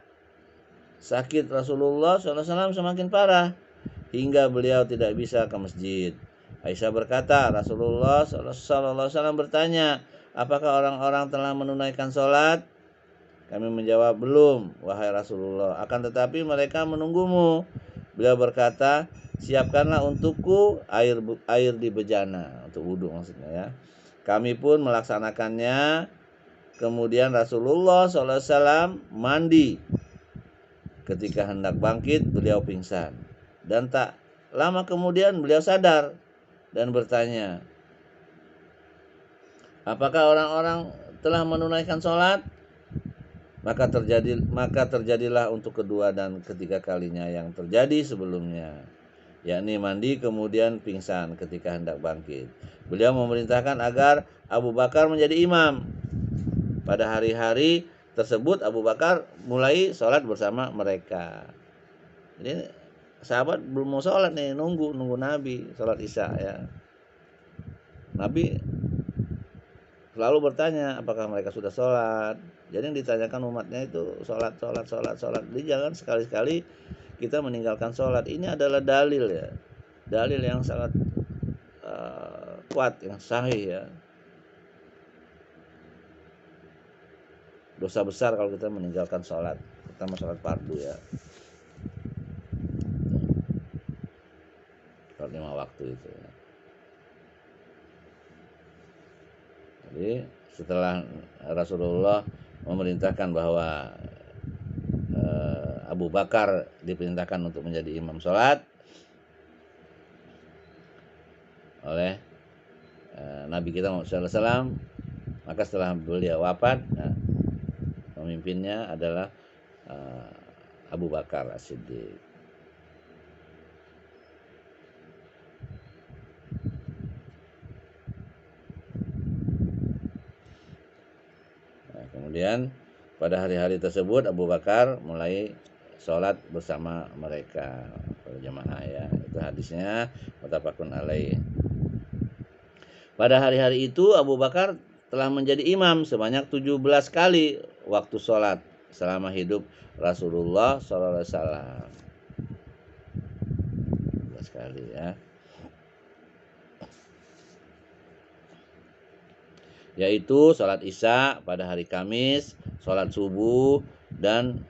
sakit Rasulullah SAW semakin parah hingga beliau tidak bisa ke masjid. Aisyah berkata, Rasulullah SAW bertanya, apakah orang-orang telah menunaikan sholat? Kami menjawab, belum, wahai Rasulullah, akan tetapi mereka menunggumu. Beliau berkata, siapkanlah untukku air di bejana, untuk wudhu maksudnya ya. Kami pun melaksanakannya. Kemudian Rasulullah SAW mandi. Ketika hendak bangkit, beliau pingsan. Dan tak lama kemudian beliau sadar dan bertanya, apakah orang-orang telah menunaikan sholat? Maka terjadilah untuk kedua dan ketiga kalinya yang terjadi sebelumnya, yakni mandi kemudian pingsan ketika hendak bangkit. Beliau memerintahkan agar Abu Bakar menjadi imam. Pada hari-hari tersebut Abu Bakar mulai sholat bersama mereka. Jadi sahabat belum mau sholat nih, nunggu Nabi sholat Isya ya. Nabi selalu bertanya apakah mereka sudah sholat. Jadi yang ditanyakan umatnya itu sholat. Jadi jangan sekali-sekali kita meninggalkan sholat. Ini adalah dalil ya, dalil yang sangat kuat, yang sahih ya. Dosa besar kalau kita meninggalkan sholat, terutama sholat fardu ya, sholat 5 waktu itu ya. Jadi setelah Rasulullah memerintahkan bahwa Abu Bakar diperintahkan untuk menjadi imam sholat oleh Nabi kita Muhammad SAW, maka setelah beliau wafat, pemimpinnya adalah Abu Bakar As-Siddiq. Kemudian pada hari-hari tersebut Abu Bakar mulai sholat bersama mereka jemaah, ya. Itu hadisnya muttafaqun alaih. Pada hari-hari itu Abu Bakar telah menjadi imam sebanyak 17 kali waktu sholat selama hidup Rasulullah SAW. 17 kali, ya. Yaitu sholat isya pada hari Kamis, sholat subuh, dan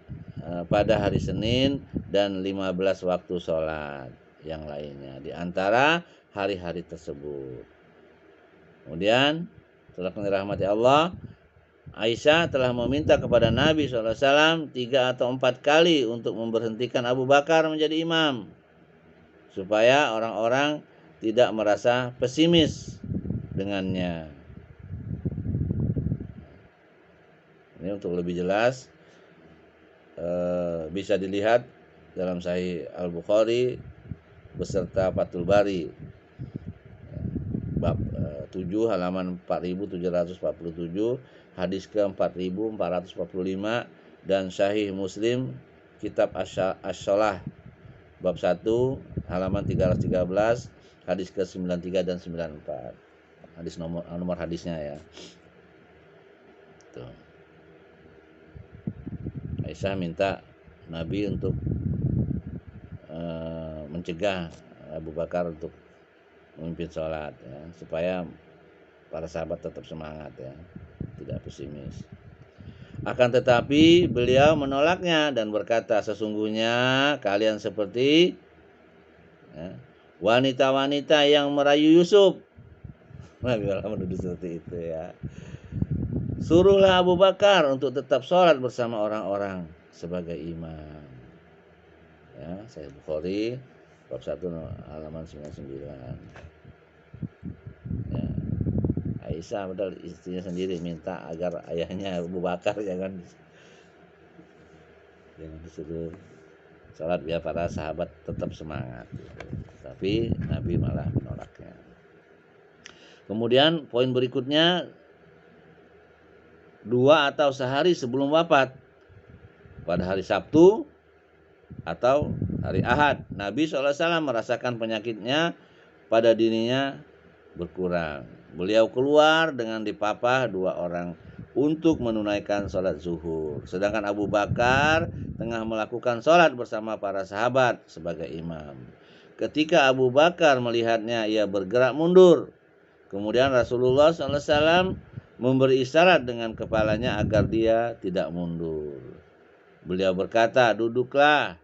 pada hari Senin, dan 15 waktu sholat yang lainnya di antara hari-hari tersebut. Kemudian setelah dirahmati Allah, Aisyah telah meminta kepada Nabi SAW 3 atau 4 kali untuk memberhentikan Abu Bakar menjadi imam, supaya orang-orang tidak merasa pesimis dengannya. Ini untuk lebih jelas bisa dilihat dalam Sahih Al-Bukhari beserta Fathul Bari, bab 7 halaman 4747, hadis ke 4445, dan Sahih Muslim kitab As-Shalah bab 1 halaman 313, hadis ke 93 dan 94. Hadis nomor hadisnya, ya. Tuh. Aisyah minta Nabi untuk mencegah Abu Bakar untuk memimpin sholat, ya, supaya para sahabat tetap semangat, ya, tidak pesimis. Akan tetapi beliau menolaknya dan berkata, sesungguhnya kalian seperti wanita-wanita yang merayu Yusuf. Nabi menuduh seperti itu, ya. Suruhlah Abu Bakar untuk tetap sholat bersama orang-orang sebagai imam. Ya, Sahih Bukhari bab 1 halaman 99. Ya. Aisyah padahal istrinya sendiri minta agar ayahnya Abu Bakar jangan disuruh sholat biar para sahabat tetap semangat, gitu. Tapi Nabi malah menolaknya. Kemudian poin berikutnya, 2 atau sehari sebelum wafat, pada hari Sabtu atau hari Ahad, Nabi SAW merasakan penyakitnya pada dirinya berkurang. Beliau keluar dengan dipapah 2 orang untuk menunaikan sholat zuhur, sedangkan Abu Bakar tengah melakukan sholat bersama para sahabat sebagai imam. Ketika Abu Bakar melihatnya, ia bergerak mundur. Kemudian Rasulullah SAW memberi isyarat dengan kepalanya agar dia tidak mundur. Beliau berkata, duduklah.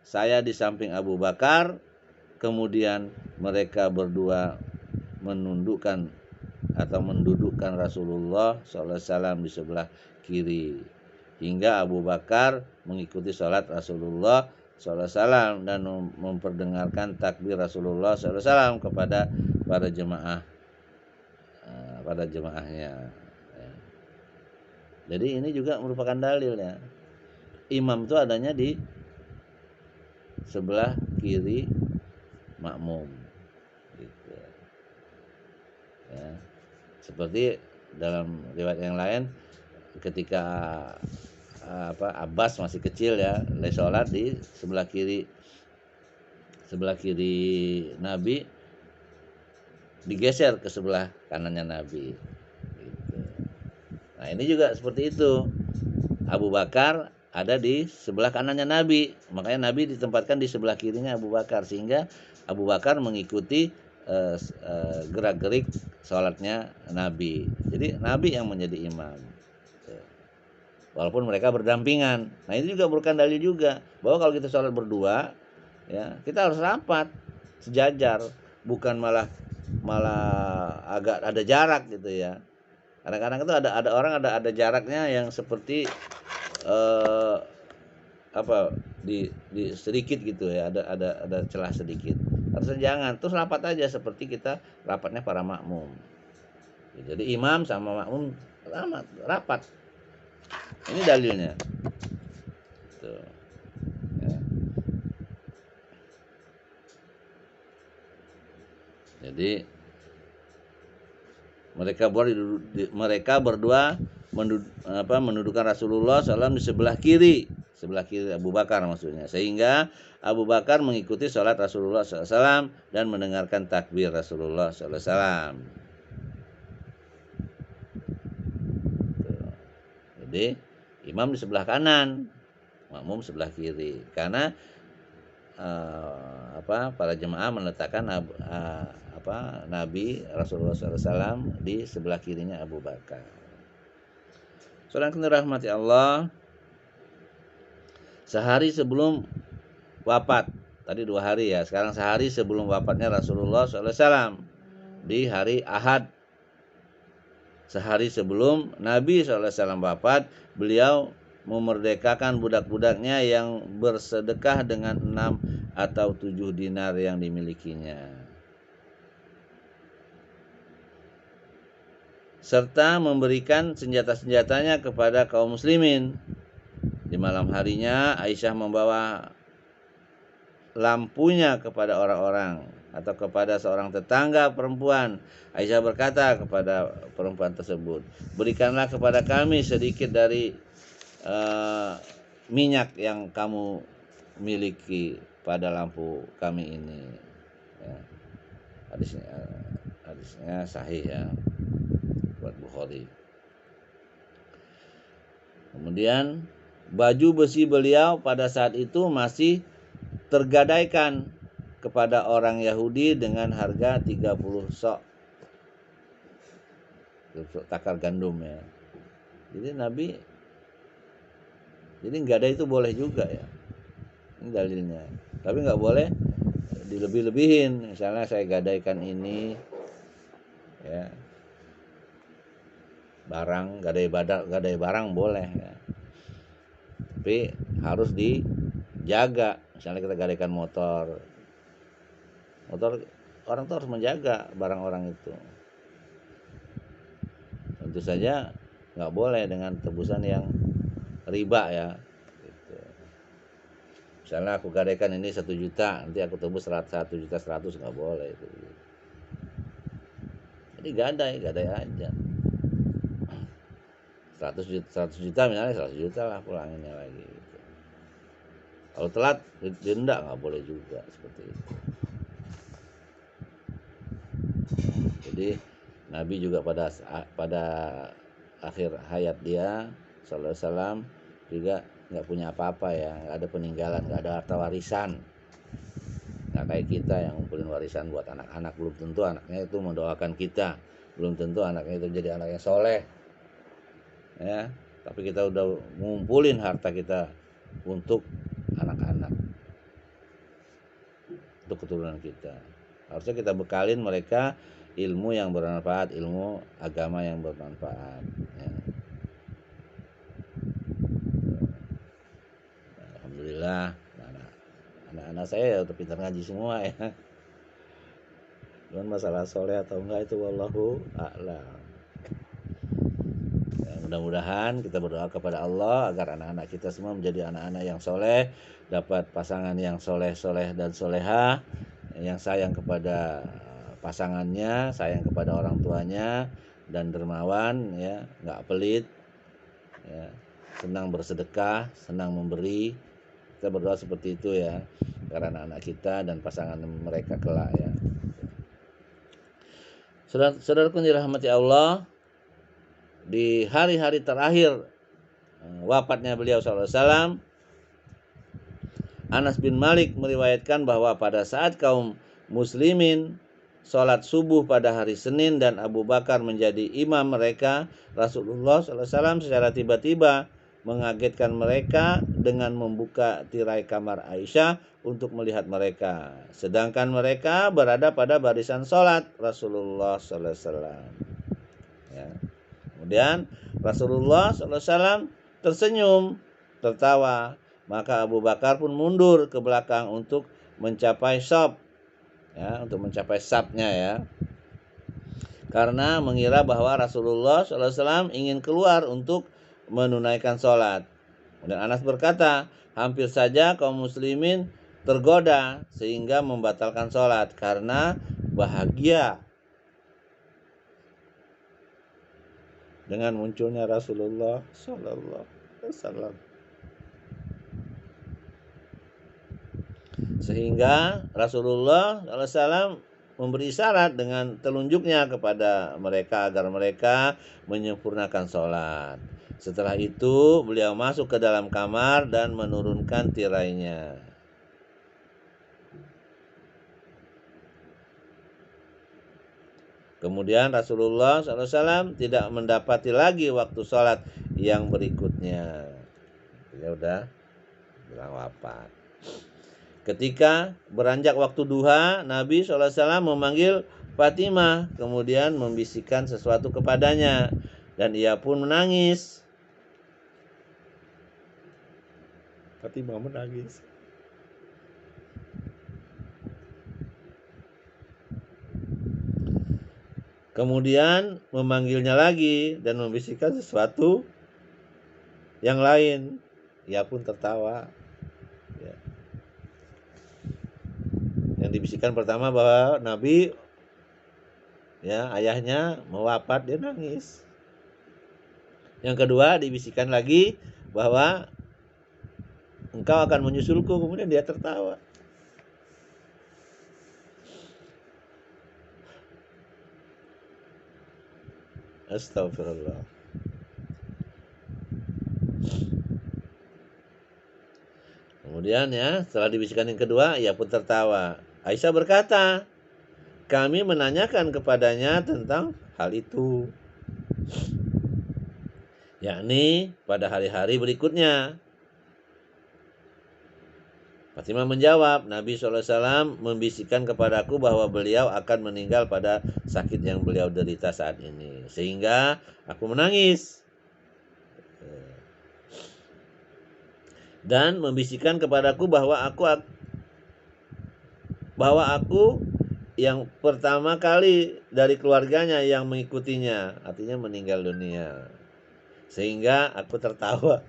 Saya di samping Abu Bakar. Kemudian mereka berdua mendudukkan Rasulullah SAW di sebelah kiri, hingga Abu Bakar mengikuti sholat Rasulullah SAW dan memperdengarkan takbir Rasulullah SAW kepada para jemaahnya. Jadi ini juga merupakan dalil, ya. Imam itu adanya di sebelah kiri makmum, gitu. Ya. Seperti dalam riwayat yang lain, ketika Abbas masih kecil, ya, sholat di sebelah kiri Nabi, digeser ke sebelah kanannya Nabi, gitu. Nah, ini juga seperti itu. Abu Bakar ada di sebelah kanannya Nabi, makanya Nabi ditempatkan di sebelah kirinya Abu Bakar, sehingga Abu Bakar mengikuti gerak-gerik sholatnya Nabi. Jadi Nabi yang menjadi imam, walaupun mereka berdampingan. Nah, ini juga bukan dalil juga bahwa kalau kita sholat berdua, ya, kita harus rapat sejajar, bukan malah agak ada jarak, gitu, ya. Kadang-kadang itu ada orang ada jaraknya yang seperti apa di sedikit gitu ya, ada celah sedikit. Harusnya jangan, terus rapat aja seperti kita rapatnya para makmum. Jadi imam sama makmum rapat. Ini dalilnya. Tuh. Ya. Jadi mereka berdua mendudukan Rasulullah SAW di sebelah kiri Abu Bakar maksudnya, sehingga Abu Bakar mengikuti sholat Rasulullah SAW dan mendengarkan takbir Rasulullah SAW. Jadi imam di sebelah kanan, makmum sebelah kiri, karena para jemaah meletakkan Nabi Rasulullah SAW di sebelah kirinya Abu Bakar. Saudara yang dirahmati Allah, sehari sebelum wafat, tadi 2 hari ya, sekarang sehari sebelum wafatnya Rasulullah SAW di hari Ahad, sehari sebelum Nabi SAW wafat, beliau memerdekakan budak-budaknya yang bersedekah dengan 6 atau 7 dinar yang dimilikinya, serta memberikan senjata-senjatanya kepada kaum muslimin. Di malam harinya Aisyah membawa lampunya kepada orang-orang atau kepada seorang tetangga perempuan. Aisyah berkata kepada perempuan tersebut, "Berikanlah kepada kami sedikit dari minyak yang kamu miliki pada lampu kami ini." Ya. Hadisnya sahih ya, buat Bukhari. Kemudian baju besi beliau pada saat itu masih tergadaikan kepada orang Yahudi dengan harga 30 sok takar gandum ya. Jadi Nabi, jadi gadai itu boleh juga ya. Ini dalilnya. Tapi nggak boleh dilebih-lebihin. Misalnya saya gadaikan ini ya, gadai barang boleh ya. Tapi harus dijaga. Misalnya kita gadaikan motor orang tuh harus menjaga barang orang itu. Tentu saja nggak boleh dengan tebusan yang riba ya. Gitu. Misalnya aku gadaikan ini 1 juta, nanti aku tebus 1.100.000 nggak boleh itu. Jadi gadai aja. 100 juta misalnya 100 juta lah, pulanginnya lagi gitu. Kalau telat denda nggak boleh juga seperti itu. Jadi Nabi juga pada akhir hayat dia sallallahu alaihi wasallam juga nggak punya apa-apa ya, nggak ada peninggalan, nggak ada harta warisan. Nggak kayak kita yang ngumpulin warisan buat anak-anak, belum tentu anaknya itu mendoakan kita, belum tentu anaknya itu jadi anak yang soleh. Ya, tapi kita udah ngumpulin harta kita untuk anak-anak, untuk keturunan kita. Harusnya kita bekalin mereka ilmu yang bermanfaat, ilmu agama yang bermanfaat ya. Alhamdulillah anak-anak saya ya udah pintar ngaji semua ya. Cuman masalah soleh atau enggak itu wallahu a'lam. Mudah-mudahan kita berdoa kepada Allah agar anak-anak kita semua menjadi anak-anak yang soleh, dapat pasangan yang soleh-soleh dan soleha, yang sayang kepada pasangannya, sayang kepada orang tuanya, dan dermawan ya, nggak pelit ya, senang bersedekah, senang memberi. Kita berdoa seperti itu ya, karena anak-anak kita dan pasangan mereka kelak ya. Saudaraku dirahmati Allah, di hari-hari terakhir wafatnya beliau SAW, Anas bin Malik meriwayatkan bahwa pada saat kaum muslimin sholat subuh pada hari Senin dan Abu Bakar menjadi imam mereka, Rasulullah SAW secara tiba-tiba mengagetkan mereka dengan membuka tirai kamar Aisyah untuk melihat mereka, sedangkan mereka berada pada barisan sholat Rasulullah SAW ya. Kemudian Rasulullah SAW tersenyum, tertawa. Maka Abu Bakar pun mundur ke belakang untuk mencapai saf, ya, untuk mencapai safnya ya. Karena mengira bahwa Rasulullah SAW ingin keluar untuk menunaikan sholat. Dan Anas berkata, hampir saja kaum muslimin tergoda sehingga membatalkan sholat karena bahagia dengan munculnya Rasulullah Sallallahu Alaihi Wasallam. Sehingga Rasulullah SAW memberi isyarat dengan telunjuknya kepada mereka agar mereka menyempurnakan sholat. Setelah itu beliau masuk ke dalam kamar dan menurunkan tirainya. Kemudian Rasulullah SAW tidak mendapati lagi waktu sholat yang berikutnya. Ya udah bilang wafat. Ketika beranjak waktu duha, Nabi SAW memanggil Fatimah, kemudian membisikkan sesuatu kepadanya, dan ia pun menangis. Fatimah menangis. Kemudian memanggilnya lagi dan membisikkan sesuatu yang lain. Ia pun tertawa. Ya. Yang dibisikkan pertama bahwa Nabi, ya, ayahnya mau wafat, dia nangis. Yang kedua dibisikkan lagi bahwa engkau akan menyusulku, kemudian dia tertawa. Astagfirullah. Kemudian ya, setelah dibisikkan yang kedua, ia pun tertawa. Aisyah berkata, kami menanyakan kepadanya tentang hal itu, yakni pada hari-hari berikutnya. Fatimah menjawab, Nabi SAW membisikkan kepadaku bahwa beliau akan meninggal pada sakit yang beliau derita saat ini, sehingga aku menangis. Dan membisikkan kepadaku bahwa aku yang pertama kali dari keluarganya yang mengikutinya, artinya meninggal dunia, sehingga aku tertawa.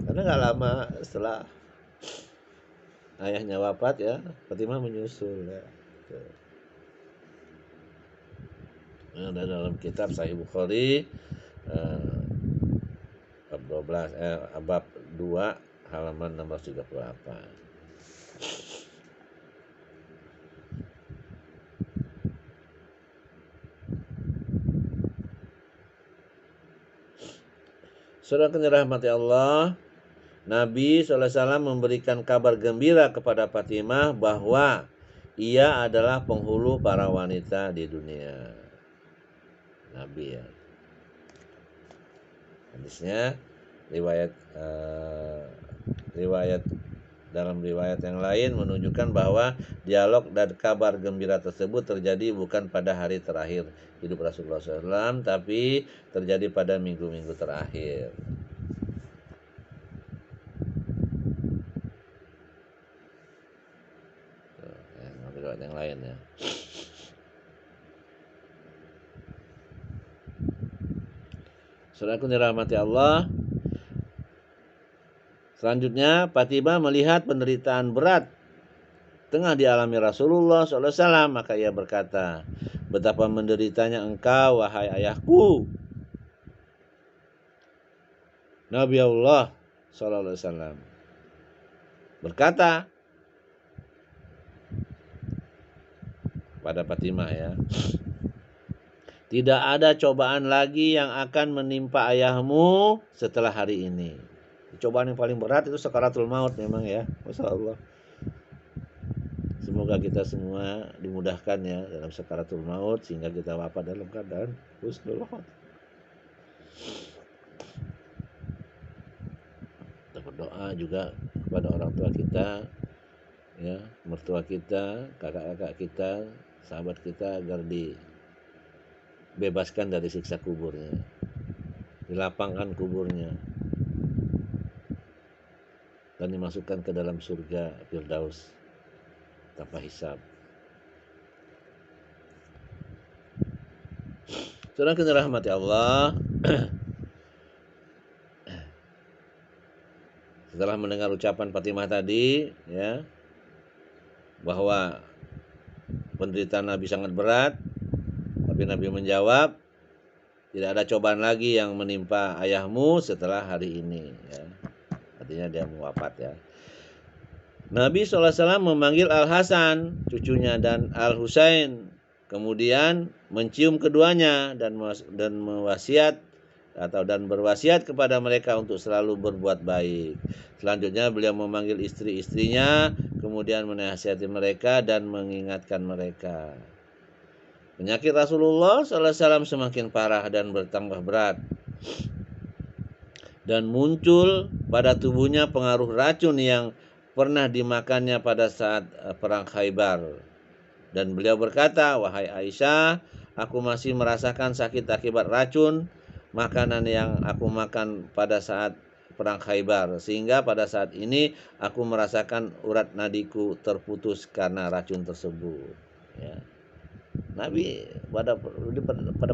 Karena gak lama setelah ayahnya wafat ya, Fatimah menyusul ya. Nah, dalam kitab Sahih Bukhari bab 12 bab 2 halaman nomor 38. Saudara yang dirahmati Allah, Nabi SAW memberikan kabar gembira kepada Fatimah bahwa ia adalah penghulu para wanita di dunia. Nabi ya. Hadisnya dalam riwayat yang lain menunjukkan bahwa dialog dan kabar gembira tersebut terjadi bukan pada hari terakhir hidup Rasulullah SAW, tapi terjadi pada minggu-minggu terakhir. Riwayat yang lain ya. Saudaraku dirahmati Allah. Selanjutnya, Fatimah melihat penderitaan berat tengah dialami Rasulullah SAW, maka ia berkata, betapa menderitanya engkau, wahai ayahku. Nabi Allah SAW berkata pada Fatimah ya, tidak ada cobaan lagi yang akan menimpa ayahmu setelah hari ini. Cobaan yang paling berat itu sakaratul maut memang ya. Masya Allah. Semoga kita semua dimudahkan ya dalam sakaratul maut sehingga kita wafat dalam keadaan husnul khotimah. Kita berdoa juga kepada orang tua kita, ya, mertua kita, kakak-kakak kita, sahabat kita agar dibebaskan dari siksa kuburnya, dilapangkan kuburnya, dan dimasukkan ke dalam surga Firdaus tanpa hisab. Saudara yang dirahmati Allah, setelah mendengar ucapan Fatimah tadi, ya, bahwa penderitaan Nabi sangat berat, tapi Nabi menjawab, tidak ada cobaan lagi yang menimpa ayahmu setelah hari ini, ya. Artinya dia mau wafat, ya. Nabi SAW memanggil Al-Hasan, cucunya, dan Al-Husain, kemudian mencium keduanya dan berwasiat kepada mereka untuk selalu berbuat baik. Selanjutnya beliau memanggil istri-istrinya, kemudian menasihati mereka dan mengingatkan mereka. Penyakit Rasulullah SAW semakin parah dan bertambah berat, dan muncul pada tubuhnya pengaruh racun yang pernah dimakannya pada saat perang Khaybar. Dan beliau berkata, "Wahai Aisyah, aku masih merasakan sakit akibat racun makanan yang aku makan pada saat perang Khaybar, sehingga pada saat ini aku merasakan urat nadiku terputus karena racun tersebut." Ya. Nabi pada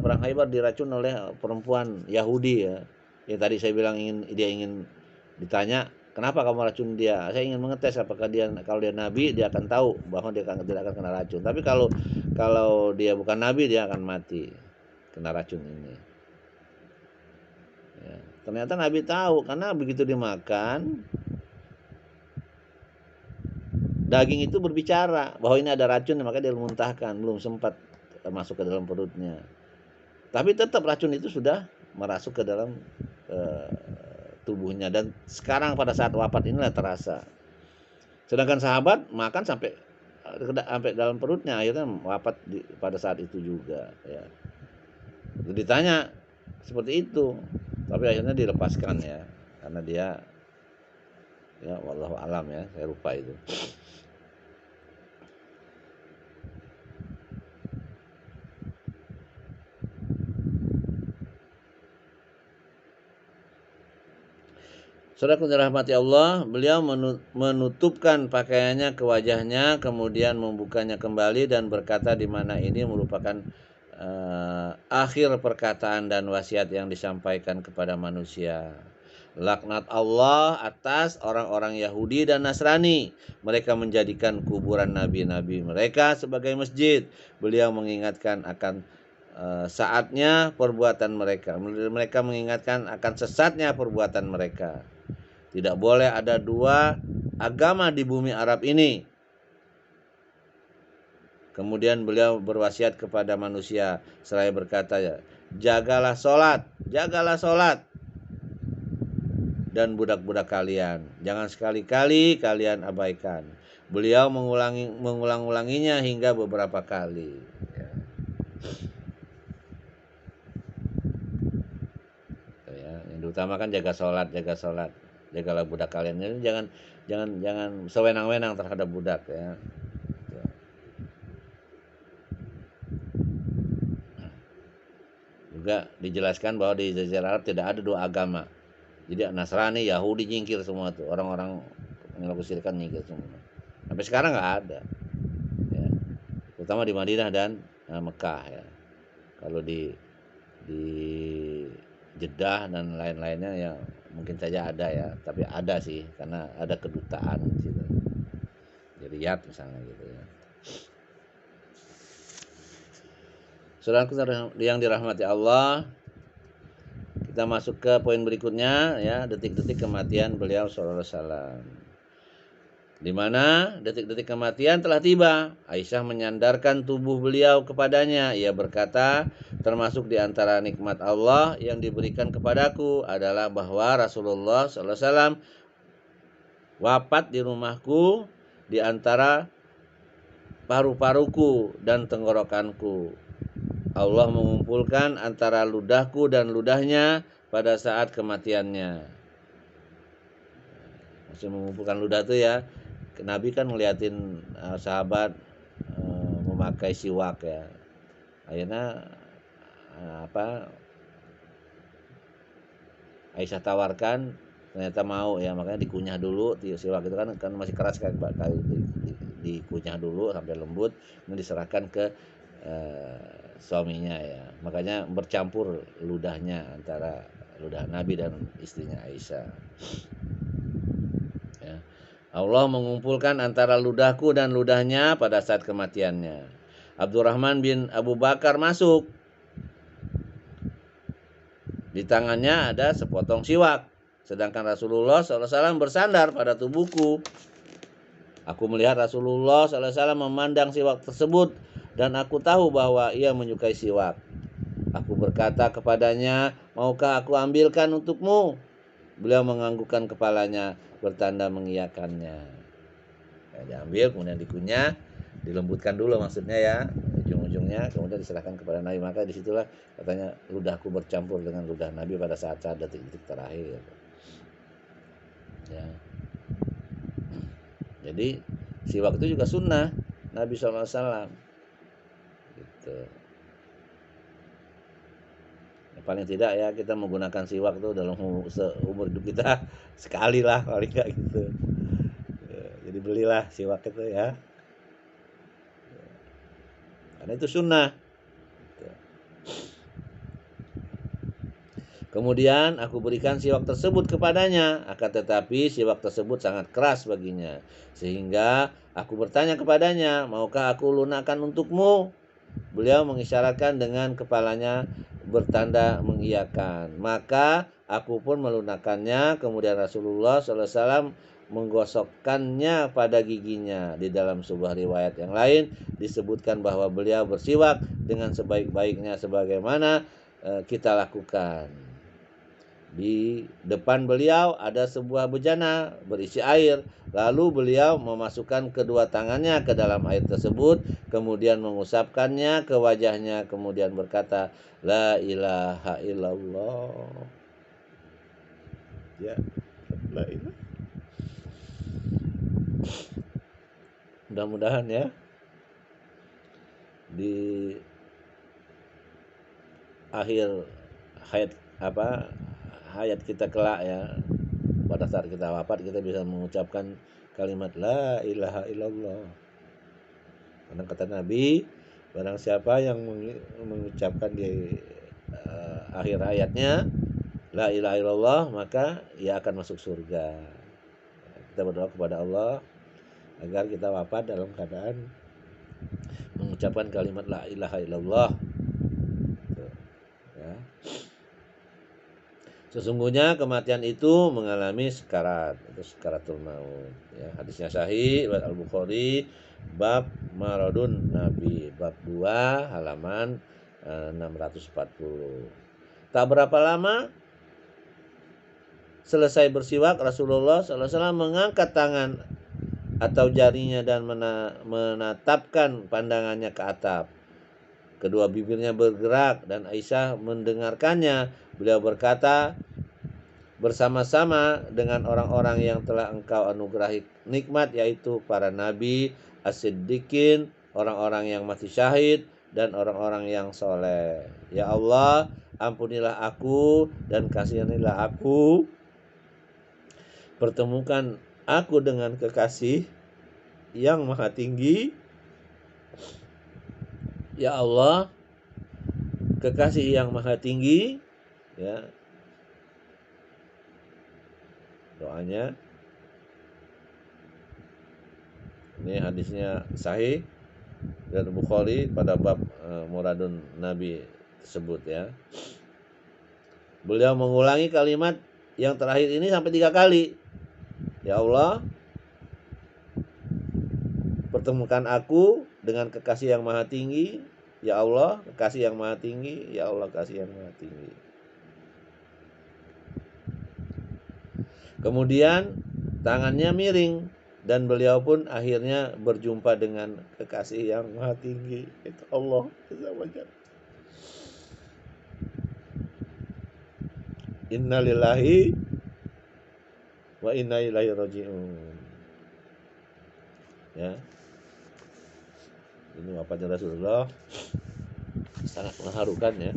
perang Khaybar diracun oleh perempuan Yahudi, ya. Yang tadi saya bilang dia ingin ditanya, kenapa kamu racun dia? Saya ingin mengetes apakah kalau dia nabi, dia akan tahu bahwa dia tidak akan kena racun. Tapi kalau dia bukan nabi, dia akan mati kena racun ini. Ya. Ternyata Nabi tahu, karena begitu dimakan, daging itu berbicara bahwa ini ada racun, maka dia muntahkan, belum sempat masuk ke dalam perutnya. Tapi tetap racun itu sudah merasuk ke dalam tubuhnya, dan sekarang pada saat wafat inilah terasa. Sedangkan sahabat makan sampai dalam perutnya, akhirnya wafat pada saat itu juga, ya. Ditanya seperti itu, tapi akhirnya dilepaskan, ya, karena dia, ya, wallahu alam, ya, saya lupa itu. Saudaraku dirahmati Allah, beliau menutupkan pakaiannya ke wajahnya, kemudian membukanya kembali dan berkata di mana ini merupakan akhir perkataan dan wasiat yang disampaikan kepada manusia. Laknat Allah atas orang-orang Yahudi dan Nasrani. Mereka menjadikan kuburan nabi-nabi mereka sebagai masjid. Beliau mengingatkan akan saatnya perbuatan mereka. Mereka mengingatkan akan sesatnya perbuatan mereka. Tidak boleh ada dua agama di bumi Arab ini. Kemudian beliau berwasiat kepada manusia seraya berkata, jagalah sholat, dan budak-budak kalian, jangan sekali-kali kalian abaikan. Beliau mengulang-ulanginya hingga beberapa kali. Ya, yang diutamakan jaga sholat, jagalah budak kalian. Jadi jangan sewenang-wenang terhadap budak, ya. Juga dijelaskan bahwa di Jazirah Arab tidak ada dua agama. Jadi Nasrani, Yahudi nyingkir semua tuh, orang-orang yang kesyirikan nyingkir semua. Sampai sekarang nggak ada, ya. Terutama di Madinah dan Mekah, ya. Kalau di Jeddah dan lain-lainnya, ya mungkin saja ada, ya. Tapi ada sih, karena ada kedutaan di situ. Di Riyadh misalnya gitu, ya. Saudaraku yang dirahmati Allah, kita masuk ke poin berikutnya, ya, detik-detik kematian beliau sallallahu alaihi wasallam. Di mana detik-detik kematian telah tiba. Aisyah menyandarkan tubuh beliau kepadanya. Ia berkata, termasuk di antara nikmat Allah yang diberikan kepadaku adalah bahwa Rasulullah sallallahu alaihi wasallam wafat di rumahku, di antara paru-paruku dan tenggorokanku. Allah mengumpulkan antara ludahku dan ludahnya pada saat kematiannya. Maksud mengumpulkan ludah itu, ya, Nabi kan ngeliatin sahabat memakai siwak, ya. Akhirnya apa Aisyah tawarkan, ternyata mau ya, makanya dikunyah dulu. Siwak itu kan masih keras kan, dikunyah dulu sampai lembut, kemudian diserahkan ke suaminya ya. Makanya bercampur ludahnya antara ludah Nabi dan istrinya Aisyah. Ya. Allah mengumpulkan antara ludahku dan ludahnya pada saat kematiannya. Abdurrahman bin Abu Bakar masuk. Di tangannya ada sepotong siwak. Sedangkan Rasulullah SAW bersandar pada tubuhku. Aku melihat Rasulullah SAW memandang siwak tersebut, dan aku tahu bahwa ia menyukai siwak. Aku berkata kepadanya, maukah aku ambilkan untukmu? Beliau menganggukkan kepalanya, bertanda mengiyakannya. Ya, diambil, kemudian dikunyah, dilembutkan dulu maksudnya ya, ujung-ujungnya, kemudian diserahkan kepada Nabi. Maka disitulah katanya ludahku bercampur dengan ludah Nabi pada saat-saat detik-detik terakhir. Ya. Jadi siwak itu juga sunnah Nabi SAW. Gitu. Ya, paling tidak ya kita menggunakan siwak itu dalam seumur hidup kita sekali lah paling nggak gitu. Ya, jadi belilah siwak itu ya. Karena itu sunnah. Kemudian aku berikan siwak tersebut kepadanya, akan tetapi siwak tersebut sangat keras baginya. Sehingga aku bertanya kepadanya, maukah aku lunakkan untukmu? Beliau mengisyaratkan dengan kepalanya, bertanda mengiyakan. Maka aku pun melunakkannya. Kemudian Rasulullah SAW menggosokkannya pada giginya. Di dalam sebuah riwayat yang lain disebutkan bahwa beliau bersiwak dengan sebaik-baiknya sebagaimana kita lakukan. Di depan beliau ada sebuah bejana berisi air. Lalu beliau memasukkan kedua tangannya ke dalam air tersebut, kemudian mengusapkannya ke wajahnya, kemudian berkata, La ilaha illallah. Ya, la ilaha. Mudah-mudahan ya di akhir hayat kita kelak ya, pada saat kita wafat kita bisa mengucapkan kalimat la ilaha illallah. Karena kata Nabi, barang siapa yang mengucapkan di akhir hayatnya la ilaha illallah, maka ia akan masuk surga. Kita berdoa kepada Allah agar kita wafat dalam keadaan mengucapkan kalimat la ilaha illallah. Ya. Sesungguhnya kematian itu mengalami sekarat, itu sekaratul maut. Ya, hadisnya sahih riwayat Al-Bukhari, bab maradun Nabi, bab 2 halaman 640. Tak berapa lama selesai bersiwak, Rasulullah SAW mengangkat tangan atau jarinya dan menatapkan pandangannya ke atap. Kedua bibirnya bergerak dan Aisyah mendengarkannya. Beliau berkata, bersama-sama dengan orang-orang yang telah engkau anugerahi nikmat, yaitu para nabi, as-siddiqin, orang-orang yang mati syahid, dan orang-orang yang soleh. Ya Allah, ampunilah aku dan kasihanilah aku. Pertemukan aku dengan kekasih yang maha tinggi. Ya Allah, kekasih yang maha tinggi, ya. Doanya. Ini hadisnya sahih dari Bukhari pada bab muradun Nabi tersebut ya. Beliau mengulangi kalimat yang terakhir ini sampai 3 kali. Ya Allah, pertemukan aku dengan kekasih yang maha tinggi. Ya Allah, kekasih yang maha tinggi. Ya Allah, kekasih yang maha tinggi. Kemudian tangannya miring dan beliau pun akhirnya berjumpa dengan kekasih yang maha tinggi, itu Allah Azza wa Jalla. Inna lillahi wa inna ilaihi raji'un. Ya. Ini wafatnya Rasulullah sangat mengharukan ya.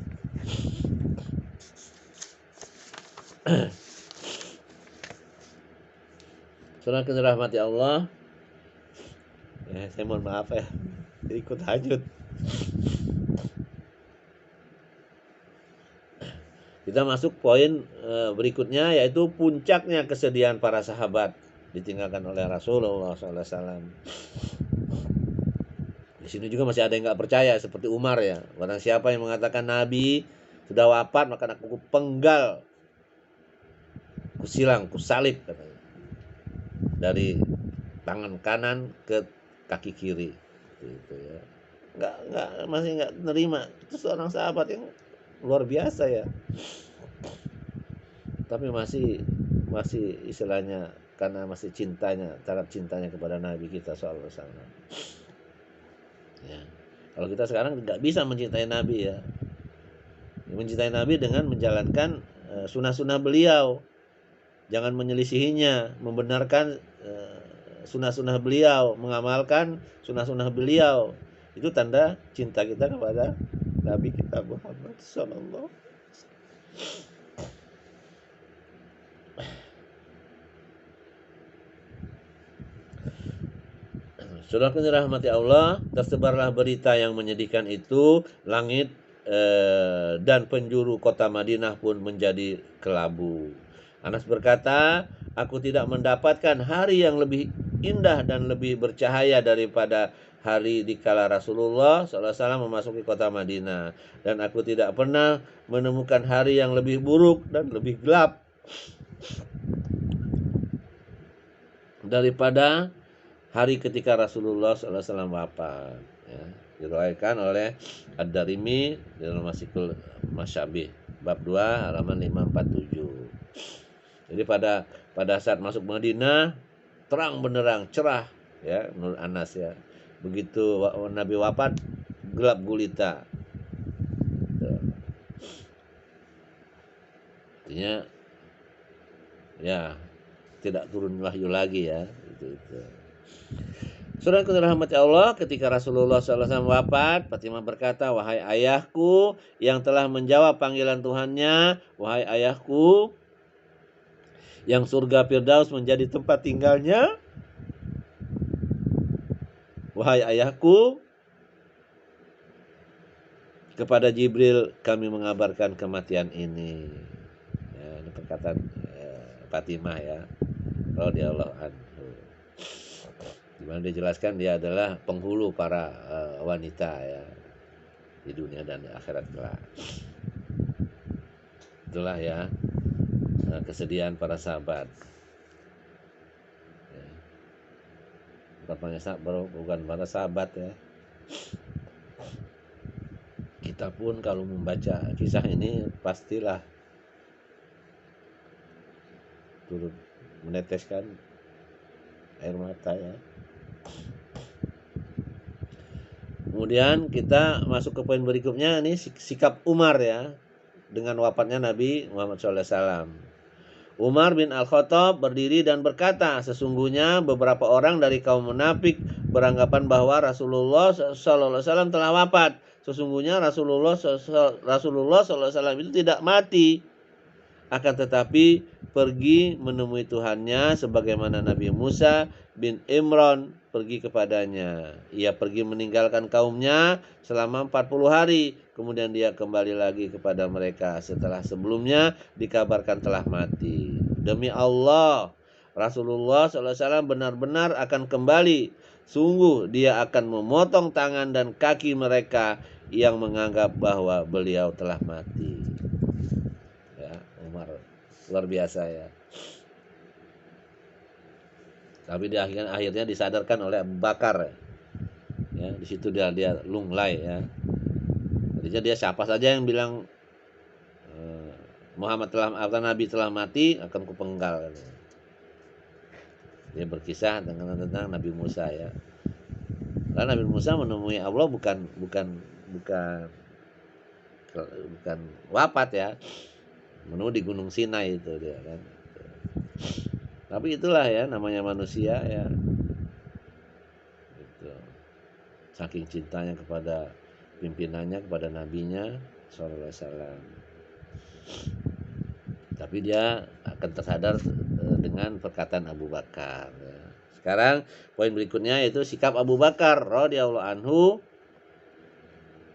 Saudara yang dirahmati Allah, ya, saya mohon maaf ya, ikut hajut. Kita masuk poin berikutnya, yaitu puncaknya kesedihan para sahabat ditinggalkan oleh Rasulullah SAW. Di sini juga masih ada yang nggak percaya seperti Umar ya. Barang siapa yang mengatakan Nabi sudah wafat maka aku penggal, kusilang, kusalib katanya, dari tangan kanan ke kaki kiri. Gitu ya. Masih nggak nerima. Itu seorang sahabat yang luar biasa ya. Tapi masih istilahnya karena masih cintanya, taraf cintanya kepada Nabi kita sallallahu alaihi wasallam. Ya. Kalau kita sekarang tidak bisa mencintai Nabi ya. Mencintai Nabi dengan menjalankan sunnah-sunnah beliau. Jangan menyelisihinya, membenarkan sunnah-sunnah beliau, mengamalkan sunnah-sunnah beliau. Itu tanda cinta kita kepada Nabi kita Muhammad sallallahu alaihi wasallam. Saudara yang dirahmati Allah, tersebarlah berita yang menyedihkan itu, langit dan penjuru kota Madinah pun menjadi kelabu. Anas berkata, aku tidak mendapatkan hari yang lebih indah dan lebih bercahaya daripada hari dikala Rasulullah SAW memasuki kota Madinah. Dan aku tidak pernah menemukan hari yang lebih buruk dan lebih gelap daripada hari ketika Rasulullah SAW wafat. Ya, diriwayatkan oleh Ad-Darimi dalam Masikul Masyabih bab 2 halaman 547. Jadi pada saat masuk Madinah terang benderang, cerah ya menurut Anas ya. Begitu Nabi wafat gelap gulita. Artinya ya tidak turun wahyu lagi ya. Itu. Saudara yang dirahmati Allah, ketika Rasulullah SAW wafat, Fatimah berkata, wahai ayahku yang telah menjawab panggilan Tuhannya, wahai ayahku yang surga Firdaus menjadi tempat tinggalnya, wahai ayahku, kepada Jibril kami mengabarkan kematian ini. Ya, ini perkataan Fatimah ya, radhiyallahu anhu. Dimana dijelaskan dia adalah penghulu para wanita ya di dunia dan di akhirat kelak. Itulah ya kesedihan para sahabat. Ya. Bukan para sahabat ya. Kita pun kalau membaca kisah ini pastilah turut meneteskan air mata ya. Kemudian kita masuk ke poin berikutnya, ini sikap Umar ya dengan wafatnya Nabi Muhammad SAW. Umar bin Al-Khattab berdiri dan berkata, sesungguhnya beberapa orang dari kaum munafik beranggapan bahwa Rasulullah SAW telah wafat. Sesungguhnya Rasulullah SAW itu tidak mati, akan tetapi pergi menemui Tuhannya sebagaimana Nabi Musa bin Imran pergi kepadanya. Ia pergi meninggalkan kaumnya selama 40 hari. Kemudian dia kembali lagi kepada mereka setelah sebelumnya dikabarkan telah mati. Demi Allah, Rasulullah SAW benar-benar akan kembali. Sungguh dia akan memotong tangan dan kaki mereka yang menganggap bahwa beliau telah mati. Ya, Umar luar biasa ya. Tapi di akhirnya disadarkan oleh Abu Bakar. Ya, di situ dia lunglai ya. Jadinya dia siapa saja yang bilang Nabi telah mati akan kupenggal. Dia berkisah tentang Nabi Musa ya. Karena Nabi Musa menemui Allah bukan wafat ya. Menemui di Gunung Sinai itu dia kan. Tapi itulah ya namanya manusia ya. Gitu. Saking cintanya kepada pimpinannya, kepada nabinya sallallahu alaihi wasallam. Tapi dia akan tersadar dengan perkataan Abu Bakar. Sekarang poin berikutnya yaitu sikap Abu Bakar radhiyallahu anhu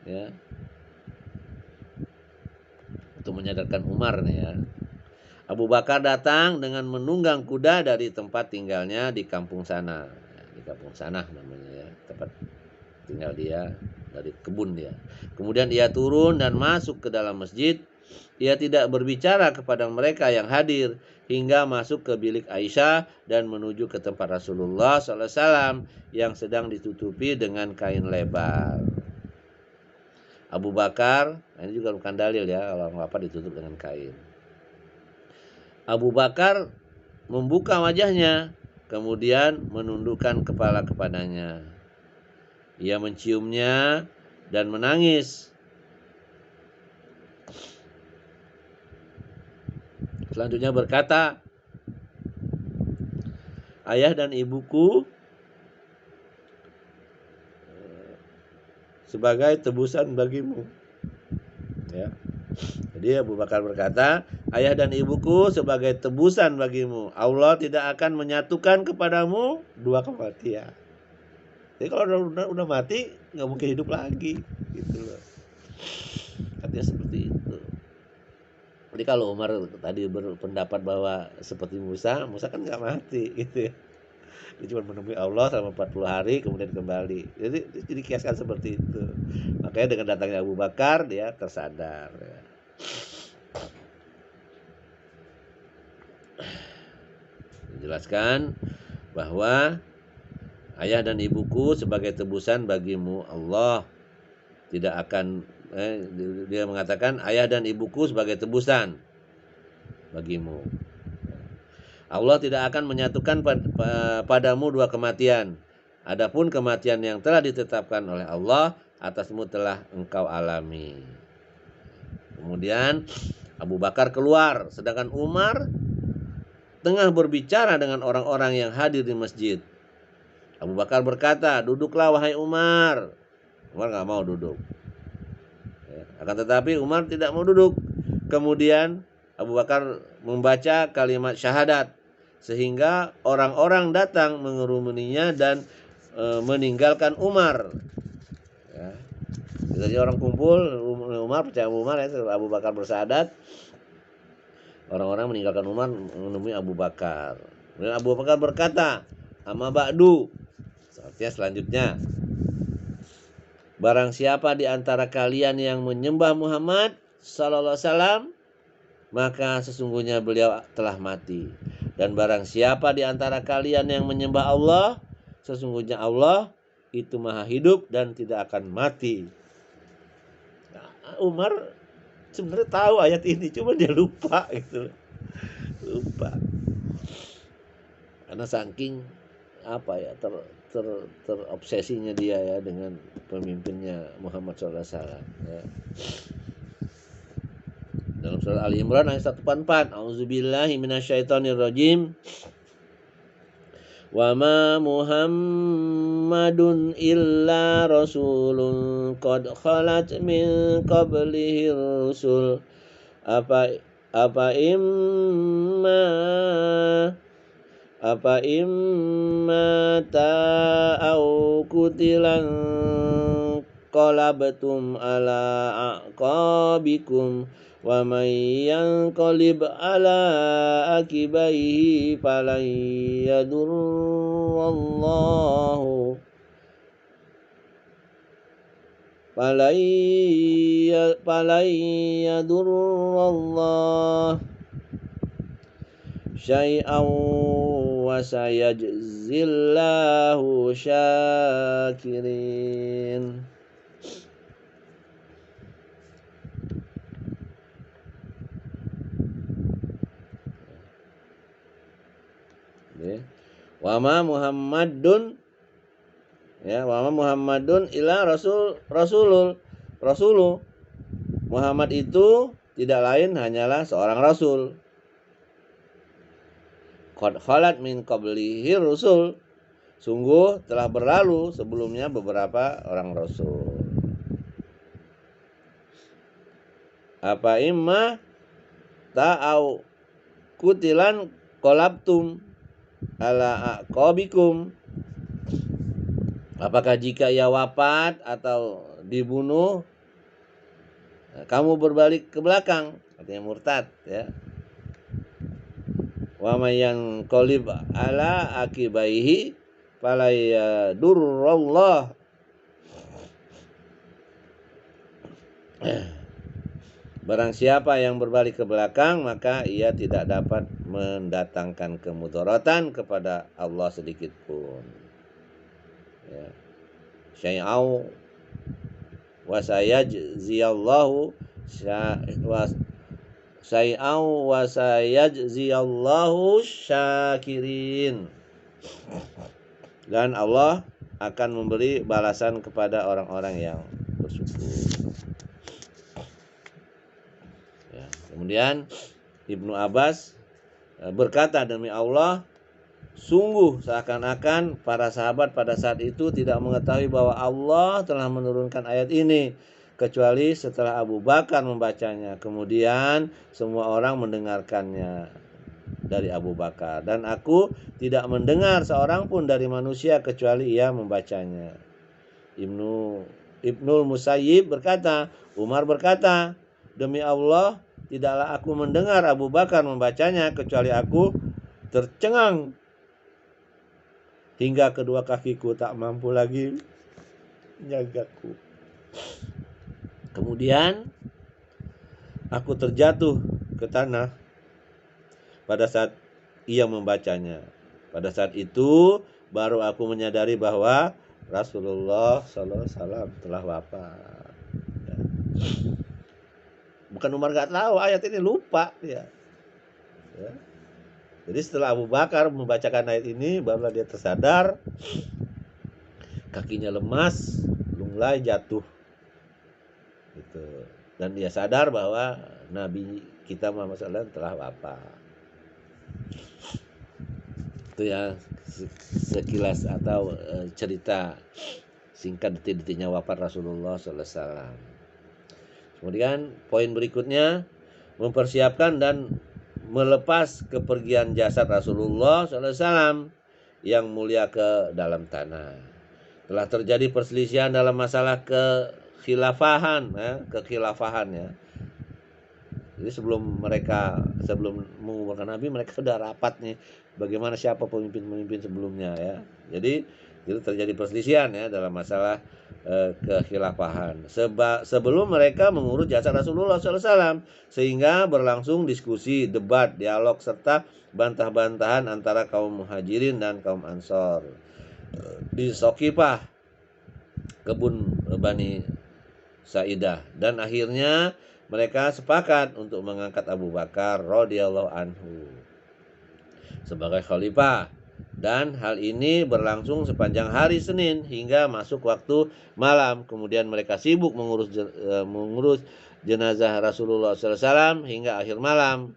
ya, untuk menyadarkan Umar nih ya. Abu Bakar datang dengan menunggang kuda dari tempat tinggalnya di kampung sana. Di kampung sana namanya ya, tempat tinggal dia, dari kebun dia. Kemudian ia turun dan masuk ke dalam masjid. Ia tidak berbicara kepada mereka yang hadir hingga masuk ke bilik Aisyah dan menuju ke tempat Rasulullah SAW yang sedang ditutupi dengan kain lebar. Abu Bakar, ini juga bukan dalil ya kalau apa ditutup dengan kain. Abu Bakar membuka wajahnya, kemudian menundukkan kepala kepadanya. Ia menciumnya dan menangis. Selanjutnya berkata, ayah dan ibuku sebagai tebusan bagimu. Ya. Jadi Abu Bakar berkata, ayah dan ibuku sebagai tebusan bagimu. Allah tidak akan menyatukan kepadamu dua kematian. Jadi kalau udah mati nggak mungkin hidup lagi, gitu loh. Artinya seperti itu. Jadi kalau Umar tadi berpendapat bahwa seperti Musa kan nggak mati, gitu ya. Dia cuma menemui Allah selama 40 hari kemudian kembali. Jadi kiaskan seperti itu. Makanya dengan datangnya Abu Bakar dia tersadar. Ya. Dijelaskan bahwa ayah dan ibuku sebagai tebusan bagimu. Allah tidak akan dia mengatakan ayah dan ibuku sebagai tebusan bagimu. Allah tidak akan menyatukan padamu dua kematian. Adapun kematian yang telah ditetapkan oleh Allah atasmu telah engkau alami. Kemudian Abu Bakar keluar, sedangkan Umar tengah berbicara dengan orang-orang yang hadir di masjid. Abu Bakar berkata, duduklah wahai Umar. Umar gak mau duduk. Akan tetapi Umar tidak mau duduk. Kemudian Abu Bakar membaca kalimat syahadat. Sehingga orang-orang datang mengerumuninya dan meninggalkan Umar. Ya. Jadi orang kumpul, Umar percaya Umar ya, Abu Bakar bersyahadat. Orang-orang meninggalkan Umar menemui Abu Bakar. Kemudian Abu Bakar berkata, amma ba'du. Artinya selanjutnya, barang siapa di antara kalian yang menyembah Muhammad sallallahu alaihi wasallam, maka sesungguhnya beliau telah mati. Dan barang siapa di antara kalian yang menyembah Allah, sesungguhnya Allah itu maha hidup dan tidak akan mati. Nah, Umar sebenarnya tahu ayat ini, cuma dia lupa gitu. Lupa. Karena saking terobsesinya dia ya dengan pemimpinnya Muhammad SAW ya. Dalam surah Ali Imran ayat 144, A'udzubillahi minasyaitonirrajim. Wa ma Muhammadun illa rasulun qad khalat min qablihi rusul apa imma ta'au kutilan qalabtum ala aqabikum wa may yanqalib ala akibaihi falan yadurrallahu syai'an wa sayajzillahu syakirin. Wa ma Muhammadun ya, wa ma Muhammadun illa rasulul. Muhammad itu tidak lain hanyalah seorang rasul. Qad khalat min qablihi rusul. Sungguh telah berlalu sebelumnya beberapa orang rasul. Apa imma ta'au kutilan kolabtum ala aqabikum. Apakah jika ia wafat atau dibunuh, kamu berbalik ke belakang, artinya murtad ya. Wa may yanqalib ala akibaihi fala yadurrullah. Barang siapa yang berbalik ke belakang, maka ia tidak dapat mendatangkan kemudaratan kepada Allah sedikit pun. Ya. Syai'au wa sayajziyallahu syai'au wa sayajziyallahu syakirin. Dan Allah akan memberi balasan kepada orang-orang yang bersyukur. Ya. Kemudian Ibnu Abbas berkata, demi Allah, sungguh seakan-akan para sahabat pada saat itu tidak mengetahui bahwa Allah telah menurunkan ayat ini, kecuali setelah Abu Bakar membacanya. Kemudian semua orang mendengarkannya dari Abu Bakar, dan aku tidak mendengar seorang pun dari manusia kecuali ia membacanya. Ibnul Musayyib berkata, Umar berkata, demi Allah, tidaklah aku mendengar Abu Bakar membacanya kecuali aku tercengang hingga kedua kakiku tak mampu lagi menjagaku. Kemudian aku terjatuh ke tanah pada saat ia membacanya. Pada saat itu baru aku menyadari bahwa Rasulullah SAW telah wafat. Ya. Bukan Umar gak tahu ayat ini, lupa ya. Ya. Jadi setelah Abu Bakar membacakan ayat ini, barulah dia tersadar, kakinya lemas, lunglai, jatuh. Gitu. Dan dia sadar bahwa Nabi kita Muhammad SAW telah wafat. Itu ya sekilas atau cerita singkat detik-detiknya wafat Rasulullah SAW. Kemudian poin berikutnya, mempersiapkan dan melepas kepergian jasad Rasulullah SAW yang mulia ke dalam tanah. Telah terjadi perselisihan dalam masalah kekhilafahan ya. Jadi sebelum menguburkan Nabi, mereka sudah rapat nih bagaimana siapa pemimpin-pemimpin sebelumnya ya. Jadi itu terjadi perselisihan ya dalam masalah kekhilafahan. Sebelum mereka mengurus jasad Rasulullah SAW, sehingga berlangsung diskusi, debat, dialog serta bantah-bantahan antara kaum Muhajirin dan kaum Ansor di Saqifah, kebun Bani Sa'idah, dan akhirnya mereka sepakat untuk mengangkat Abu Bakar radhiyallahu anhu sebagai khalifah. Dan hal ini berlangsung sepanjang hari Senin hingga masuk waktu malam. Kemudian mereka sibuk mengurus jenazah Rasulullah SAW hingga akhir malam,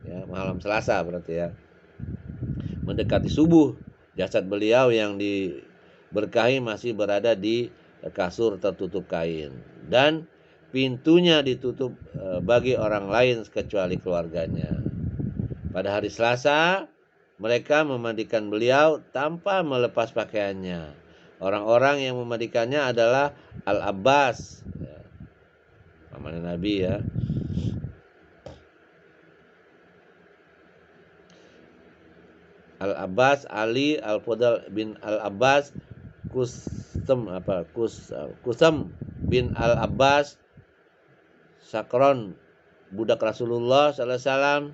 ya, malam Selasa berarti ya. Mendekati subuh, jasad beliau yang diberkahi masih berada di kasur tertutup kain, dan pintunya ditutup bagi orang lain kecuali keluarganya. Pada hari Selasa, mereka memandikan beliau tanpa melepas pakaiannya. Orang-orang yang memandikannya adalah Al-Abbas, ya, pamannya Nabi ya. Al-Abbas, Ali, Al-Fadl bin Al-Abbas, Kusam bin Al-Abbas, Sakron, budak Rasulullah SAW,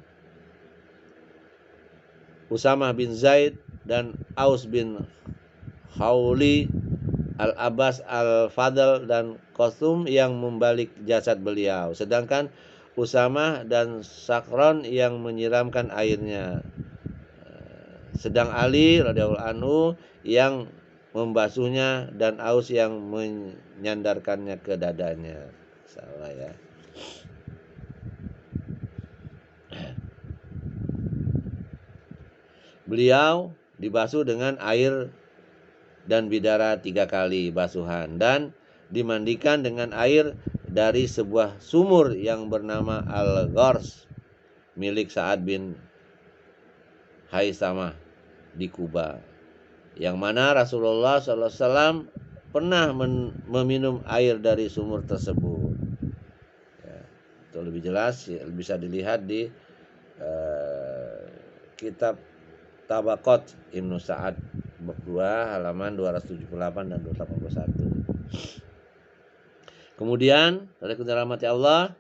Usamah bin Zaid, dan Aus bin Khawli, Al-Abbas, Al-Fadl, dan Qasum yang membalik jasad beliau. Sedangkan Usamah dan Sakron yang menyiramkan airnya. Sedang Ali radhiyallahu anhu yang membasuhnya, dan Aus yang menyandarkannya ke dadanya. Salah ya. Beliau dibasuh dengan air dan bidara 3 kali basuhan, dan dimandikan dengan air dari sebuah sumur yang bernama Al-Ghars milik Sa'ad bin Haisamah di Kuba, yang mana Rasulullah SAW pernah meminum air dari sumur tersebut. Ya, itu lebih jelas ya, bisa dilihat di kitab Tabaqat Ibnu Sa'ad bab 2 halaman 278 dan 281. Kemudian dari dirahmati Allah,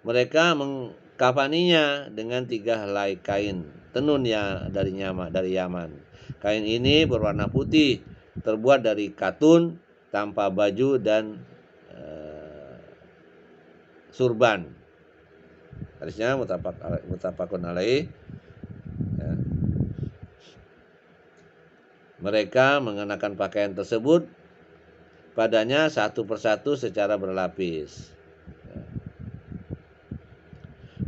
mereka mengkafaninya dengan 3 helai kain tenun dari Yaman. Kain ini berwarna putih, terbuat dari katun tanpa baju dan surban. Hadisnya muttafaqun alaih. Ya. Mereka mengenakan pakaian tersebut padanya satu persatu secara berlapis.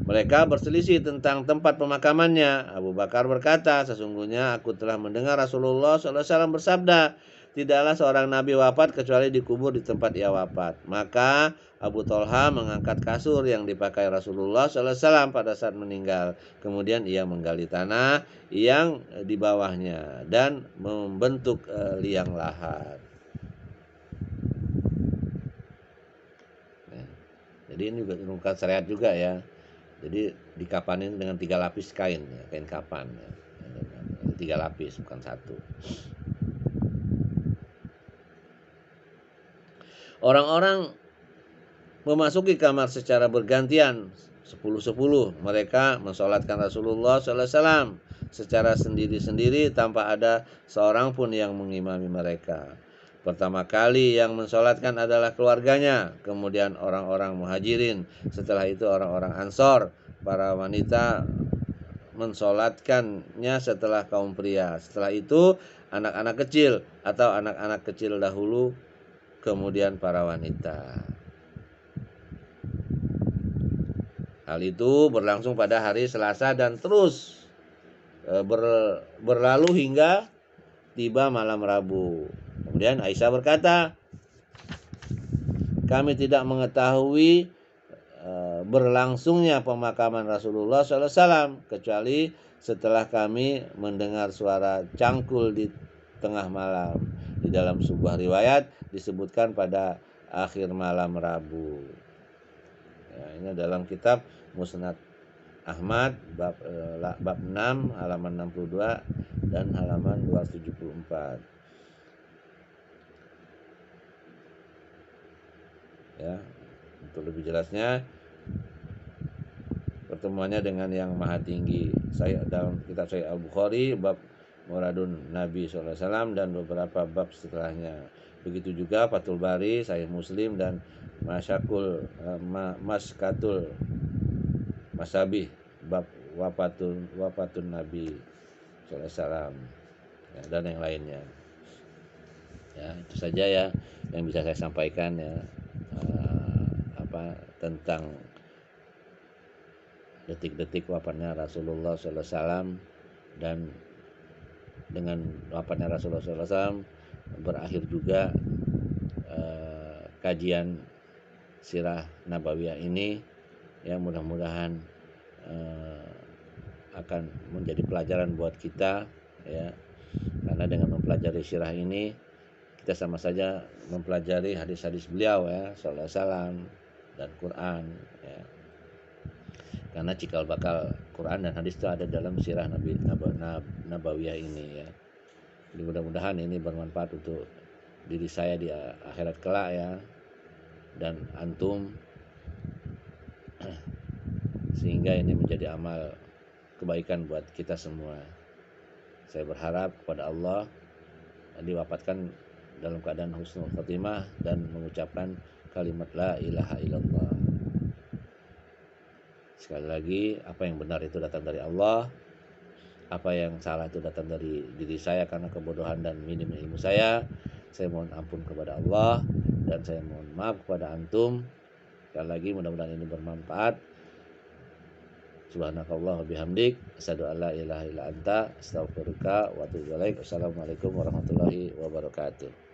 Mereka berselisih tentang tempat pemakamannya. Abu Bakar berkata, sesungguhnya aku telah mendengar Rasulullah SAW bersabda, tidaklah seorang nabi wafat kecuali dikubur di tempat ia wafat. Maka Abu Thalha mengangkat kasur yang dipakai Rasulullah SAW pada saat meninggal. Kemudian ia menggali tanah yang di bawahnya dan membentuk liang lahat. Jadi ini juga merupakan syariat juga ya. Jadi dikapanin dengan 3 lapis kain, ya, kain kapan, ya. 3 lapis bukan 1. Orang-orang memasuki kamar secara bergantian 10-10. Mereka mensolatkan Rasulullah SAW secara sendiri-sendiri tanpa ada seorang pun yang mengimami mereka. Pertama kali yang mensolatkan adalah keluarganya, kemudian orang-orang muhajirin, setelah itu orang-orang ansor. Para wanita mensolatkannya setelah kaum pria. Setelah itu anak-anak kecil atau anak-anak kecil dahulu, kemudian para wanita. Hal itu berlangsung pada hari Selasa dan terus berlalu hingga tiba malam Rabu. Kemudian Aisyah berkata, kami tidak mengetahui berlangsungnya pemakaman Rasulullah SAW kecuali setelah kami mendengar suara cangkul di tengah malam. Di dalam sebuah riwayat disebutkan pada akhir malam Rabu. Ya, ini dalam kitab Musnad Ahmad bab 6 halaman 62 dan halaman 274. Ya, untuk lebih jelasnya pertemuannya dengan yang maha tinggi. Saya dalam kitab Sahih Al-Bukhari bab Muradun Nabi SAW dan beberapa bab setelahnya. Begitu juga Fathul Bari, Sahih Muslim dan Maskatul Masabih bab wafatun Nabi SAW, ya, dan yang lainnya. Ya, itu saja ya yang bisa saya sampaikan ya, tentang detik-detik wafatnya Rasulullah SAW. Dan dengan wafatnya Rasulullah SAW berakhir juga kajian sirah nabawiyah ini, yang mudah-mudahan akan menjadi pelajaran buat kita ya, karena dengan mempelajari sirah ini kita sama saja mempelajari hadis-hadis beliau ya sallallahu alaihi wasallam dan Quran ya. Karena cikal bakal Quran dan hadis itu ada dalam sirah nabawiyah ini ya. Jadi mudah-mudahan ini bermanfaat untuk diri saya di akhirat kelak ya, dan antum, sehingga ini menjadi amal kebaikan buat kita semua. Saya berharap kepada Allah diwafatkan dalam keadaan husnul khotimah dan mengucapkan kalimat la ilaha illallah. Sekali lagi, apa yang benar itu datang dari Allah, apa yang salah itu datang dari diri saya karena kebodohan dan minim ilmu saya. Saya mohon ampun kepada Allah dan saya mohon maaf kepada antum. Sekali lagi, mudah-mudahan ini bermanfaat. Subhanakallah wa bihamdik, asyhadu an la ilaha illa anta, astaghfiruka wa atubu ilaik. Wassalamualaikum warahmatullahi wabarakatuh.